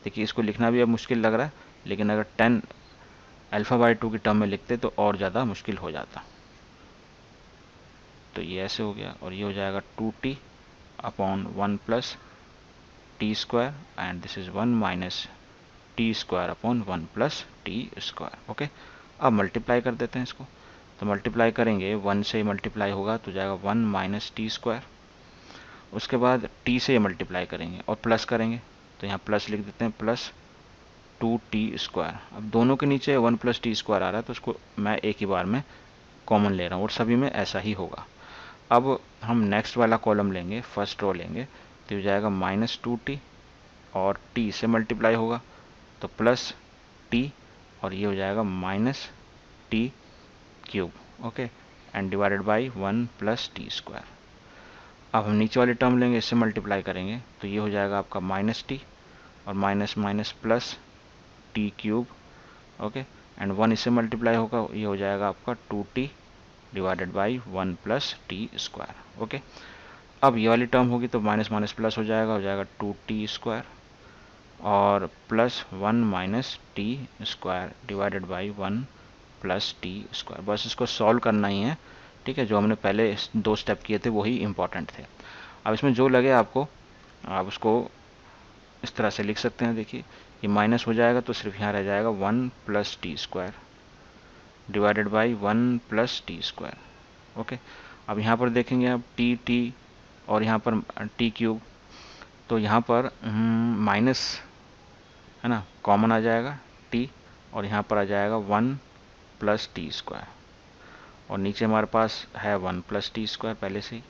देखिए इसको लिखना भी अब मुश्किल लग रहा है, लेकिन अगर 10 अल्फ़ा बाई 2 की टर्म में लिखते तो और ज़्यादा मुश्किल हो जाता। तो ये ऐसे हो गया, और ये हो जाएगा 2t upon 1 plus T square, and this is 1 minus T square upon 1 plus T square. Okay, अब मल्टीप्लाई कर देते हैं इसको। तो मल्टीप्लाई करेंगे 1 से मल्टीप्लाई होगा तो जाएगा 1 माइनस टी स्क्वायर। उसके बाद t से मल्टीप्लाई करेंगे और प्लस करेंगे, तो यहाँ प्लस लिख देते हैं, प्लस 2t स्क्वायर। अब दोनों के नीचे 1 प्लस टी स्क्वायर आ रहा है, तो उसको मैं एक ही बार में कॉमन ले रहा हूँ, और सभी में ऐसा ही होगा। अब हम नेक्स्ट वाला कॉलम लेंगे, फर्स्ट रो लेंगे, तो ये जाएगा माइनस 2t, और t से मल्टीप्लाई होगा तो प्लस t, और ये हो जाएगा minus T cube. Okay, and divided by 1 plus T square. अब हम नीचे वाली टर्म लेंगे, इससे मल्टीप्लाई करेंगे, तो ये हो जाएगा आपका माइनस टी, और minus minus plus T cube. Okay, and 1 इससे मल्टीप्लाई होगा, ये हो जाएगा आपका 2t divided by 1 plus T square. Okay, अब ये वाली टर्म होगी तो माइनस माइनस प्लस हो जाएगा 2t स्क्वायर, और plus 1 minus T square divided by 1 plus T square. बस इसको सॉल्व करना ही है। ठीक है, जो हमने पहले 2 स्टेप किए थे वही इंपॉर्टेंट थे। अब इसमें जो लगे आपको, आप उसको इस तरह से लिख सकते हैं। देखिए ये माइनस हो जाएगा तो सिर्फ यहाँ रह जाएगा 1 plus T square divided by 1 plus T square. Okay, अब यहाँ पर देखेंगे आप टी और यहाँ पर टी क्यूब, तो यहाँ पर माइनस है ना, कॉमन आ जाएगा टी, और यहाँ पर आ जाएगा 1 प्लस टी स्क्वायर, और नीचे हमारे पास है 1 प्लस टी स्क्वायर पहले से ही।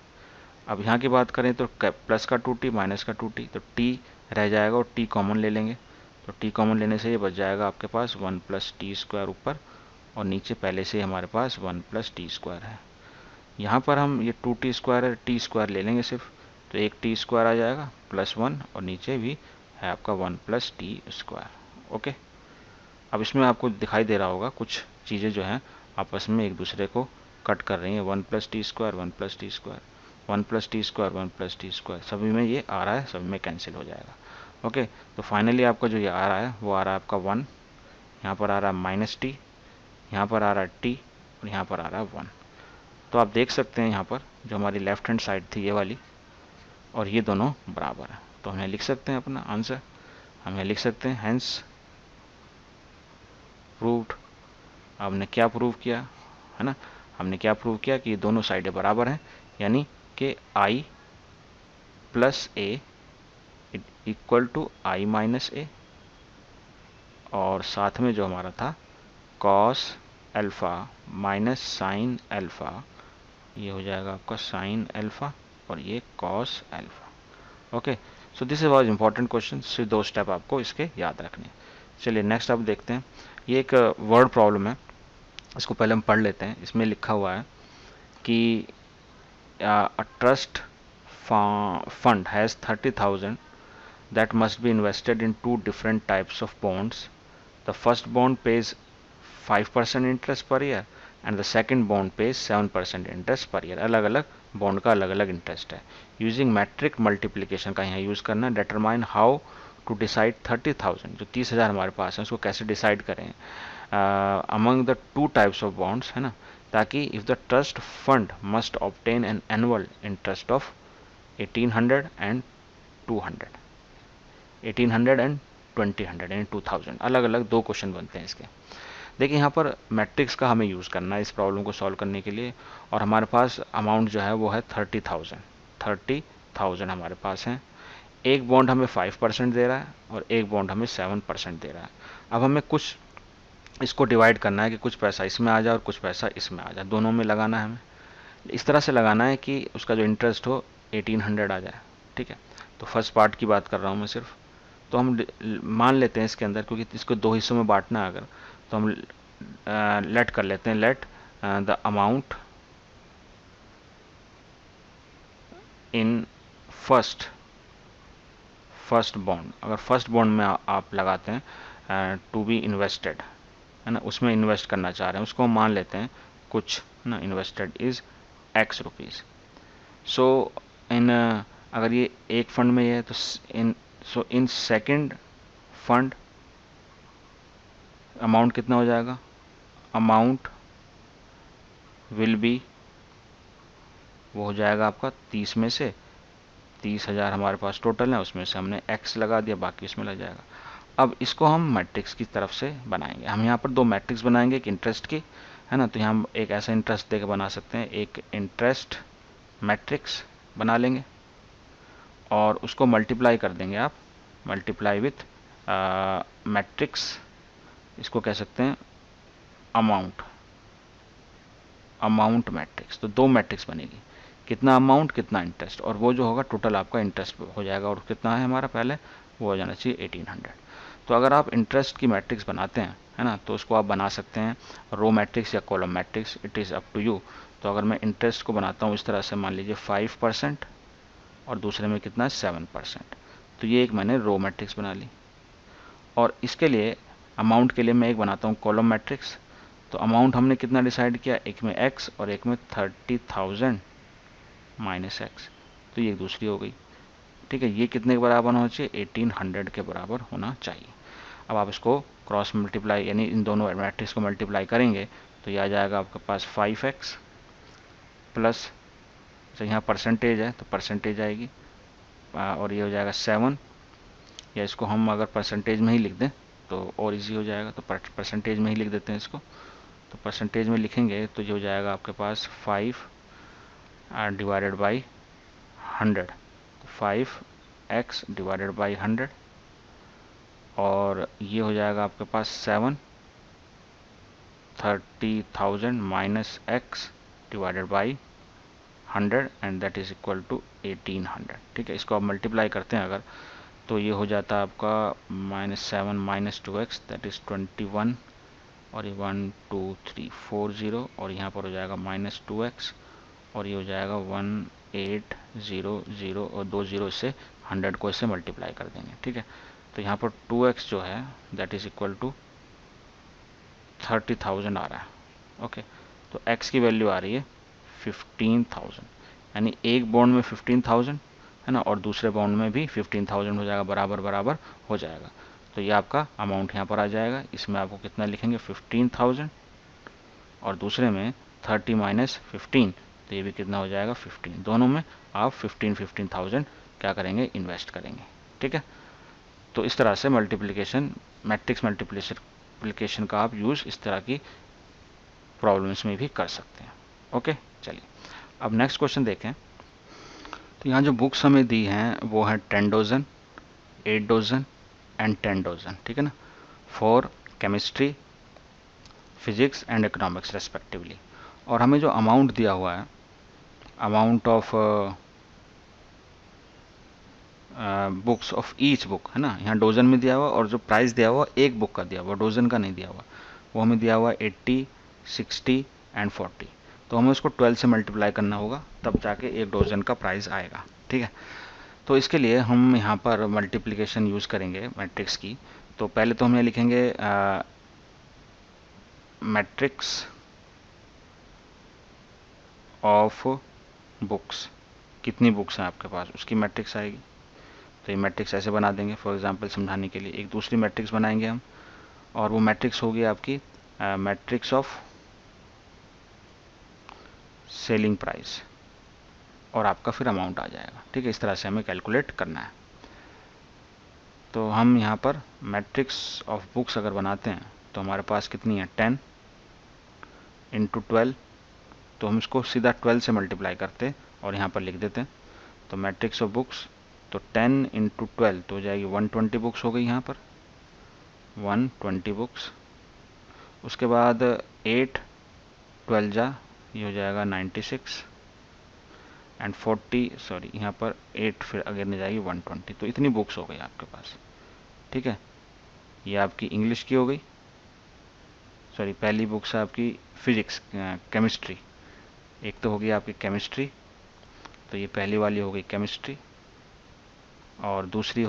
अब यहाँ की बात करें तो प्लस का 2t माइनस का 2t, तो t रह जाएगा और t कॉमन ले लेंगे, तो t कॉमन लेने से ये बच जाएगा आपके पास 1 प्लस टी स्क्वायर ऊपर, और नीचे पहले से हमारे पास 1 प्लस टी स्क्वायर है। यहाँ पर हम ये 2t स्क्वायर है, टी स्क्वायर ले लेंगे सिर्फ, तो एक टी स्क्वायर आ जाएगा प्लस 1, और नीचे भी है आपका 1 प्लस टी स्क्वायर। ओके, अब इसमें आपको दिखाई दे रहा होगा कुछ चीज़ें जो हैं आपस में एक दूसरे को कट कर रही हैं, 1 + t², 1 + t², 1 + t², 1 + t², सभी में ये आ रहा है, सभी में कैंसिल हो जाएगा। ओके, तो फाइनली आपका जो ये आ रहा है वो आ रहा है आपका 1, यहाँ पर आ रहा है -t, यहाँ पर आ रहा है t, और यहाँ पर आ रहा है 1। तो आप देख सकते हैं यहाँ पर जो हमारी लेफ्ट हैंड साइड थी ये वाली, और ये दोनों बराबर है। तो हम लिख सकते हैं अपना आंसर, हम लिख सकते हैं हेंस प्रूव्ड। हमने क्या प्रूव किया, है ना, हमने क्या प्रूव किया कि ये दोनों साइडें बराबर हैं, यानी कि i + a = i - a, और साथ में जो हमारा था cos alpha minus sine alpha, ये हो जाएगा आपका साइन अल्फ़ा, और ये cos alpha. Okay, so this is was important question. सिर्फ 2 स्टेप आपको इसके याद रखने। चलिए नेक्स्ट आप देखते हैं, ये एक वर्ड प्रॉब्लम है, इसको पहले हम पढ़ लेते हैं। इसमें लिखा हुआ है कि a trust fund has 30,000 that must be invested in 2 different types of bonds. The first bond pays 5% interest per year and the second bond pays 7% interest per year. अलग अलग बॉन्ड का अलग अलग इंटरेस्ट है। यूजिंग मैट्रिक मल्टीप्लीकेशन का यहाँ यूज़ करना है। डिटरमाइन हाउ टू डिसाइड 30,000, जो 30,000 हमारे पास है उसको कैसे डिसाइड करें among the 2 types of bonds, है ना, ताकि if the trust fund must obtain an annual interest of 1800 and 200, 1800 and 2000 यानी 2000, अलग अलग 2 क्वेश्चन बनते हैं इसके। देखिए यहाँ पर मैट्रिक्स का हमें यूज़ करना है इस प्रॉब्लम को सॉल्व करने के लिए, और हमारे पास अमाउंट जो है वो है 30,000 हमारे पास है। एक बॉन्ड हमें 5% दे रहा है और एक बॉन्ड हमें 7% दे रहा है। अब हमें कुछ इसको डिवाइड करना है कि कुछ पैसा इसमें आ जाए और कुछ पैसा इसमें आ जाए, दोनों में लगाना है हमें। इस तरह से लगाना है कि उसका जो इंटरेस्ट हो 1800 आ जाए, ठीक है। तो फर्स्ट पार्ट की बात कर रहा हूँ मैं सिर्फ। तो हम मान लेते हैं इसके अंदर, क्योंकि इसको 2 हिस्सों में बांटना है अगर, तो हम लेट कर लेते हैं, let the amount in first bond. अगर फर्स्ट बॉन्ड में आप लगाते हैं टू बी इन्वेस्टेड, है ना, उसमें इन्वेस्ट करना चाह रहे हैं, उसको हम मान लेते हैं कुछ, है ना, इन्वेस्टेड इज x रुपीज़। सो इन अगर ये एक फंड में है तो इन सेकंड फंड अमाउंट कितना हो जाएगा, अमाउंट विल बी, वो हो जाएगा आपका 30 में से 30,000 हमारे पास टोटल है, उसमें से हमने x लगा दिया, बाकी इसमें लग जाएगा। अब इसको हम मैट्रिक्स की तरफ से बनाएंगे। हम यहाँ पर 2 मैट्रिक्स बनाएंगे, एक इंटरेस्ट की, है ना, तो यहाँ हम एक ऐसा इंटरेस्ट देकर बना सकते हैं, एक इंटरेस्ट मैट्रिक्स बना लेंगे और उसको मल्टीप्लाई कर देंगे आप, मल्टीप्लाई विथ मैट्रिक्स, इसको कह सकते हैं अमाउंट मैट्रिक्स। तो 2 मैट्रिक्स बनेगी, कितना अमाउंट कितना इंटरेस्ट, और वो जो होगा टोटल आपका इंटरेस्ट हो जाएगा, और कितना है हमारा पहले वो हो जाना चाहिए 1800। तो अगर आप इंटरेस्ट की मैट्रिक्स बनाते हैं, है ना, तो उसको आप बना सकते हैं रो मैट्रिक्स या column matrix, it is up to you. तो अगर मैं इंटरेस्ट को बनाता हूँ इस तरह से, मान लीजिए 5% और दूसरे में कितना है 7%, तो ये एक मैंने रो मैट्रिक्स बना ली। और इसके लिए अमाउंट के लिए मैं एक बनाता हूँ कॉलम मैट्रिक्स। तो अमाउंट हमने कितना डिसाइड किया, एक में x और एक में 30,000 माइनस x, तो ये दूसरी हो गई, ठीक है। ये कितने के बराबर होना चाहिए, 1800 के बराबर होना चाहिए। अब आप इसको क्रॉस मल्टीप्लाई, यानी इन दोनों मैट्रिक्स को मल्टीप्लाई करेंगे तो ये आ जाएगा आपके पास 5x प्लस, तो यहाँ परसेंटेज है तो परसेंटेज आएगी, और ये हो जाएगा 7, या इसको हम अगर परसेंटेज में ही लिख दें तो और इजी हो जाएगा, तो परसेंटेज में ही लिख देते हैं इसको। तो परसेंटेज में लिखेंगे तो ये हो जाएगा आपके पास 5 divided by 100, 5x divided by 100, और ये हो जाएगा आपके पास 7 30,000 minus x divided by 100 and that is equal to 1800, ठीक है। इसको आप मल्टीप्लाई करते हैं अगर, तो ये हो जाता है आपका -7 - 2x दैट इज 21, और ये 1 2 3 4 0, और यहाँ पर हो जाएगा -2x, और ये हो जाएगा 1800, और 2 0 से 100 को इससे मल्टीप्लाई कर देंगे, ठीक है। तो यहाँ पर 2x जो है दैट इज इक्वल टू 30,000 आ रहा है, ओके। तो x की वैल्यू आ रही है 15,000, यानी एक बॉन्ड में 15,000 है ना, और दूसरे बॉन्ड में भी 15,000 हो जाएगा, बराबर बराबर हो जाएगा। तो ये आपका अमाउंट यहाँ पर आ जाएगा। इसमें आपको कितना लिखेंगे 15,000 और दूसरे में 30 माइनस 15, तो ये भी कितना हो जाएगा 15। दोनों में आप 15,000 क्या करेंगे, इन्वेस्ट करेंगे। ठीक है, तो इस तरह से मल्टीप्लिकेशन, मैट्रिक्स मल्टीप्लिकेशन का आप यूज़ इस तरह की प्रॉब्लम्स में भी कर सकते हैं। ओके, चलिए अब नेक्स्ट क्वेश्चन देखें। तो यहाँ जो बुक्स हमें दी हैं वो है 10 डजन, 8 डजन एंड 10 डजन, ठीक है ना, for chemistry, physics and economics respectively. और हमें जो अमाउंट दिया हुआ है, amount of books of each book, है ना, यहाँ डोजन में दिया हुआ, और जो प्राइस दिया हुआ एक बुक का दिया हुआ, डोजन का नहीं दिया हुआ, वो हमें दिया हुआ 80, 60 एंड 40। तो हमें उसको 12 से मल्टीप्लाई करना होगा, तब जाके एक डोजन का प्राइस आएगा। ठीक है, तो इसके लिए हम यहाँ पर मल्टीप्लिकेशन यूज़ करेंगे मैट्रिक्स की। तो पहले तो हम यहाँ लिखेंगे मैट्रिक्स ऑफ बुक्स, कितनी बुक्स हैं आपके पास उसकी मैट्रिक्स आएगी। तो ये मैट्रिक्स ऐसे बना देंगे, फॉर एग्जांपल समझाने के लिए एक दूसरी मैट्रिक्स बनाएंगे हम, और वो मैट्रिक्स होगी आपकी मैट्रिक्स ऑफ सेलिंग प्राइस, और आपका फिर अमाउंट आ जाएगा। ठीक है, इस तरह से हमें कैलकुलेट करना है। तो हम यहाँ पर मैट्रिक्स ऑफ बुक्स अगर बनाते हैं तो हमारे पास कितनी है 10 इंटू 12, तो हम इसको सीधा 12 से मल्टीप्लाई करते और यहाँ पर लिख देते हैं। तो मैट्रिक्स ऑफ बुक्स, तो 10 इंटू 12 तो हो जाएगी 120 बुक्स हो गई यहाँ पर, 120 बुक्स। उसके बाद 8 12 जा, ये हो जाएगा 96 एंड 40, सॉरी यहाँ पर 8 फिर अगर नहीं जाएगी 120। तो इतनी बुक्स हो गई आपके पास। ठीक है, ये आपकी इंग्लिश की हो गई, सॉरी पहली बुक्स है आपकी फिजिक्स केमिस्ट्री, एक तो होगी आपकी केमिस्ट्री, तो ये पहली वाली हो गई केमिस्ट्री, और दूसरी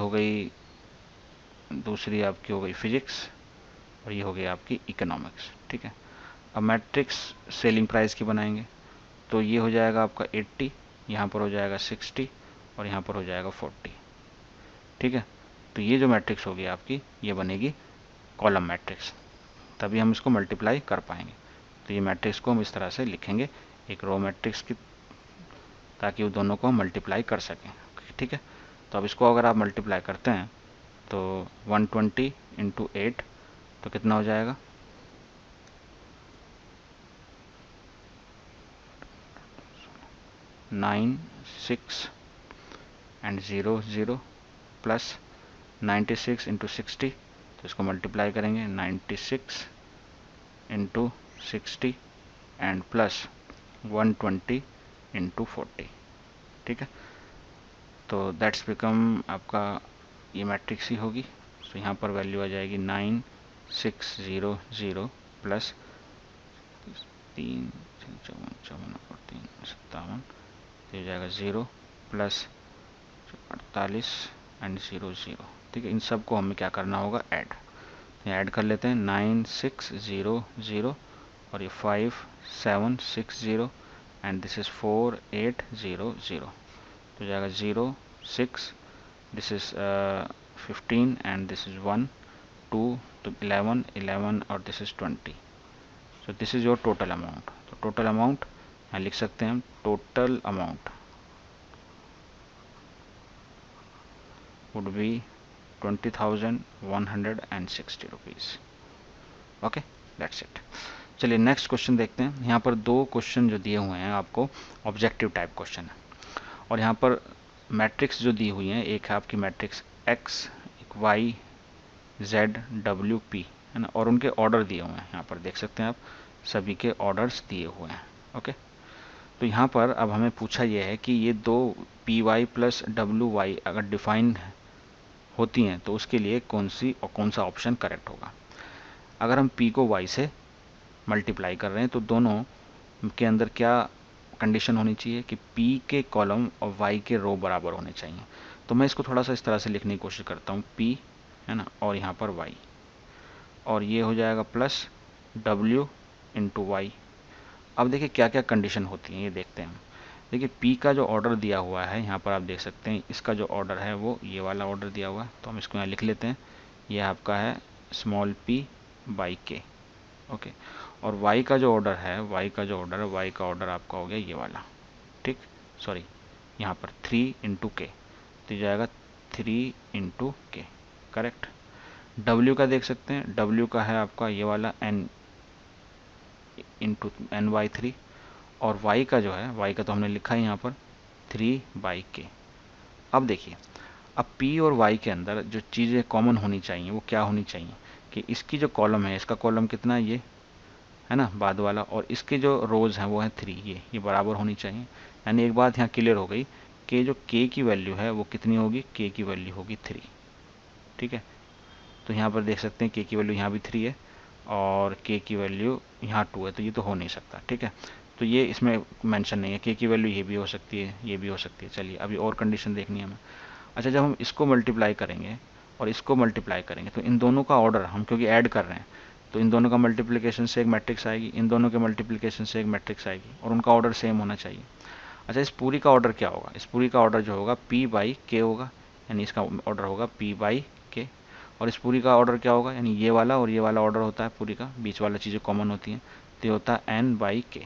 आपकी हो गई फिजिक्स, और ये हो गई आपकी इकोनॉमिक्स। ठीक है, अब मैट्रिक्स सेलिंग प्राइस की बनाएंगे, तो ये हो जाएगा आपका 80, यहाँ पर हो जाएगा 60 और यहाँ पर हो जाएगा 40। ठीक है, तो ये जो मैट्रिक्स होगी आपकी, ये बनेगी कॉलम मैट्रिक्स, तभी हम इसको मल्टीप्लाई कर पाएंगे। तो ये मैट्रिक्स को हम इस तरह से लिखेंगे, एक रो मैट्रिक्स की, ताकि वो दोनों को हम मल्टीप्लाई कर सकें। ठीक है, तो अब इसको अगर आप मल्टीप्लाई करते हैं तो 120 इंटू 8 तो कितना हो जाएगा, 9 6 एंड 0 0 प्लस 96 इंटू 60, तो इसको मल्टीप्लाई करेंगे 96 इंटू 60 एंड प्लस 120 इंटू 40। ठीक है, तो दैट्स बिकम आपका ये मैट्रिक्स ही होगी। तो यहाँ पर वैल्यू आ जाएगी 9600 प्लस 3 54 54 और 3 57, तो हो जाएगा 0 प्लस 48 एंड 0 0। ठीक है, इन सब को हमें क्या करना होगा, ऐड। ऐड कर लेते हैं 9600 और ये 5760 एंड दिस इज 4800, तो जाएगा 0 6, this is 15 and this is 1 2, तो 11 11 और this is 20। So this is your total amount. तो टोटल अमाउंट यहाँ लिख सकते हैं हम, total amount would be 20,160 rupees. Okay, that's it. चलिए नेक्स्ट क्वेश्चन देखते हैं। यहाँ पर दो क्वेश्चन जो दिए हुए हैं आपको, ऑब्जेक्टिव टाइप क्वेश्चन है, और यहाँ पर मैट्रिक्स जो दी हुई हैं, एक है आपकी मैट्रिक्स एक्स, एक वाई, जेड, डब्ल्यू, पी, है ना, और उनके ऑर्डर दिए हुए हैं। यहाँ पर देख सकते हैं आप, सभी के ऑर्डर्स दिए हुए हैं। ओके, तो यहाँ पर अब हमें पूछा यह है कि ये दो P y plus W y अगर डिफाइन होती हैं तो उसके लिए कौन सा ऑप्शन करेक्ट होगा। अगर हम p को y से मल्टीप्लाई कर रहे हैं तो दोनों के अंदर क्या कंडीशन होनी चाहिए कि p के कॉलम और y के रो बराबर होने चाहिए। तो मैं इसको थोड़ा सा इस तरह से लिखने की कोशिश करता हूँ, p है ना, और यहाँ पर y, और ये हो जाएगा प्लस w इंटू वाई। अब देखिए क्या क्या कंडीशन होती हैं ये देखते हैं हम। देखिए P का जो ऑर्डर दिया हुआ है यहाँ पर आप देख सकते हैं, इसका जो ऑर्डर है वो ये वाला ऑर्डर दिया हुआ है, तो हम इसको यहाँ लिख लेते हैं। ये आपका है स्मॉल p बाई के, ओके। और y का जो ऑर्डर है, y का जो ऑर्डर है, y का ऑर्डर आपका हो गया ये वाला, ठीक। सॉरी, यहाँ पर 3 इंटू के, तो ये जाएगा 3 इंटू के, करेक्ट। w का देख सकते हैं, w का है आपका ये वाला n इंटू एन बाई 3। और y का जो है, y का तो हमने लिखा है यहाँ पर 3 बाई के। अब देखिए, अब p और y के अंदर जो चीज़ें कॉमन होनी चाहिए वो क्या होनी चाहिए कि इसकी जो कॉलम है, इसका कॉलम कितना है, ये है ना बाद वाला, और इसके जो रोज हैं वो है 3, ये बराबर होनी चाहिए। यानी एक बात यहाँ क्लियर हो गई कि जो k की वैल्यू है वो कितनी होगी, k की वैल्यू होगी 3, ठीक है। तो यहाँ पर देख सकते हैं k की वैल्यू यहाँ भी 3 है और k की वैल्यू यहाँ 2 है, तो ये तो हो नहीं सकता, ठीक है। तो ये इसमें मेंशन नहीं है, k की वैल्यू ये भी हो सकती है, ये भी हो सकती है। चलिए अभी और कंडीशन देखनी है हमें। अच्छा, जब हम इसको मल्टीप्लाई करेंगे और इसको मल्टीप्लाई करेंगे तो इन दोनों का ऑर्डर हम क्योंकि ऐड कर रहे हैं, तो इन दोनों का मल्टीप्लिकेशन से एक मैट्रिक्स आएगी, इन दोनों के मल्टीप्लिकेशन से एक मैट्रिक्स आएगी, और उनका ऑर्डर सेम होना चाहिए। अच्छा, इस पूरी का ऑर्डर क्या होगा, इस पूरी का ऑर्डर जो होगा p बाई के होगा, यानी इसका ऑर्डर होगा p बाई के। और इस पूरी का ऑर्डर क्या होगा, यानी ये वाला और ये वाला ऑर्डर होता है पूरी का, बीच वाला चीज़ें कॉमन होती हैं, तो ये होता है n बाई के।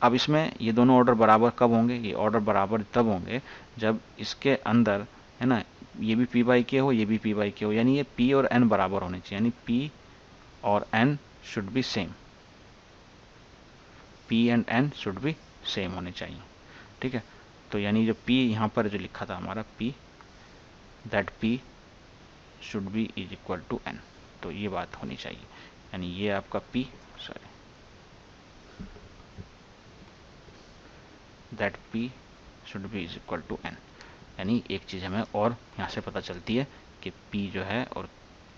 अब इसमें ये दोनों ऑर्डर बराबर कब होंगे, ये ऑर्डर बराबर तब होंगे जब इसके अंदर, है ना, ये भी p बाई के हो, ये भी p बाई के हो, यानी ये p और n बराबर होने चाहिए, यानी p और n should be same, p and n should be same होने चाहिए, ठीक है। तो यानी जो p यहाँ पर जो लिखा था हमारा p, that p should be is equal to n, तो ये बात होनी चाहिए। यानी ये आपका p, sorry, that p should be is equal to n। यानी एक चीज़ हमें और यहाँ से पता चलती है कि p जो है और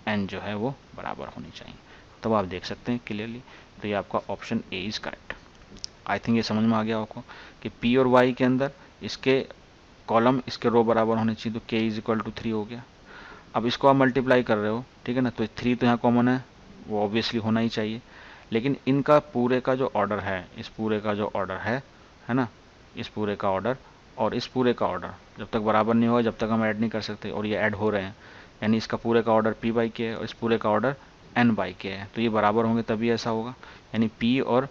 n जो है वो बराबर होनी चाहिए, तब आप देख सकते हैं क्लियरली। तो ये आपका option A is correct. I think ये समझ में आ गया आपको कि p और y के अंदर इसके कॉलम इसके रो बराबर होने चाहिए, तो k इज इक्वल टू 3 हो गया। अब इसको आप मल्टीप्लाई कर रहे हो, ठीक है ना, तो 3 तो यहाँ कॉमन है, वो ऑब्वियसली होना ही चाहिए। लेकिन इनका पूरे का जो ऑर्डर है, इस पूरे का जो ऑर्डर है ना, इस पूरे का ऑर्डर और इस पूरे का ऑर्डर जब तक बराबर नहीं होगा जब तक हम ऐड नहीं कर सकते, और ये ऐड हो रहे हैं, यानी इसका पूरे का ऑर्डर p बाई के है और इस पूरे का ऑर्डर n बाई के है, तो ये बराबर होंगे तभी ऐसा होगा। यानी p और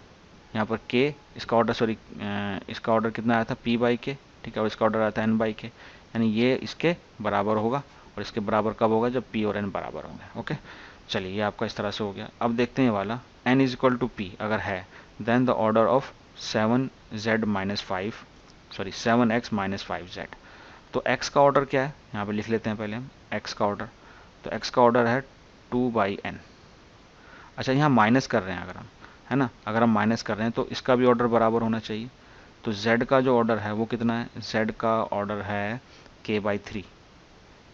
यहाँ पर k, इसका ऑर्डर, सॉरी, इसका ऑर्डर कितना आया था p बाई के, ठीक है, और इसका ऑर्डर आया था n बाई के, यानी ये इसके बराबर होगा। और इसके बराबर कब होगा, जब p और n बराबर होंगे, ओके। चलिए ये आपका इस तरह से हो गया। अब देखते हैं वाला n is equal to p अगर है, then the order of 7z minus 5, sorry 7x minus 5z। तो x का ऑर्डर क्या है, यहाँ पे लिख लेते हैं पहले हम x का ऑर्डर। तो x का ऑर्डर है 2 बाई n। अच्छा, यहाँ माइनस कर रहे हैं अगर हम, है ना, अगर हम माइनस कर रहे हैं तो इसका भी ऑर्डर बराबर होना चाहिए। तो z का जो ऑर्डर है वो कितना है, z का ऑर्डर है k बाई 3,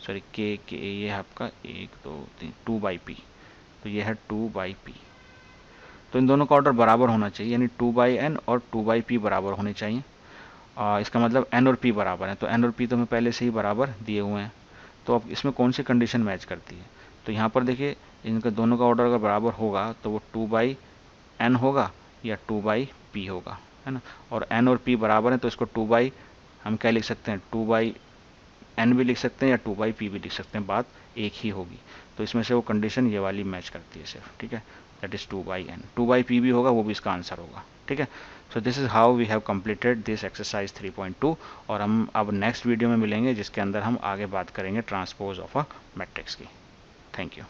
सॉरी के ये है आपका 1 2 3 2 बाई पी, तो ये है 2 बाई पी। तो इन दोनों का ऑर्डर बराबर होना चाहिए, यानी 2 बाई एन और 2 बाई पी बराबर होने चाहिए। इसका मतलब n और p बराबर है, तो n और p तो हमें पहले से ही बराबर दिए हुए हैं। तो अब इसमें कौन सी कंडीशन मैच करती है, तो यहाँ पर देखिए इनका दोनों का ऑर्डर अगर बराबर होगा तो वो 2 बाई एन होगा या 2 बाई पी होगा, है ना। और n और p बराबर है तो इसको 2 बाई, हम क्या लिख सकते हैं, 2 बाई एन भी लिख सकते हैं या 2 बाई पी भी लिख सकते हैं, बात एक ही होगी। तो इसमें से वो कंडीशन ये वाली मैच करती है सिर्फ, ठीक है, that is 2 by n. 2 by p भी होगा, वो भी इसका आंसर होगा, ठीक है। So this is how we have completed this exercise 3.2। और हम अब नेक्स्ट वीडियो में मिलेंगे जिसके अंदर हम आगे बात करेंगे ट्रांसपोज ऑफ अ मैट्रिक्स की। Thank you.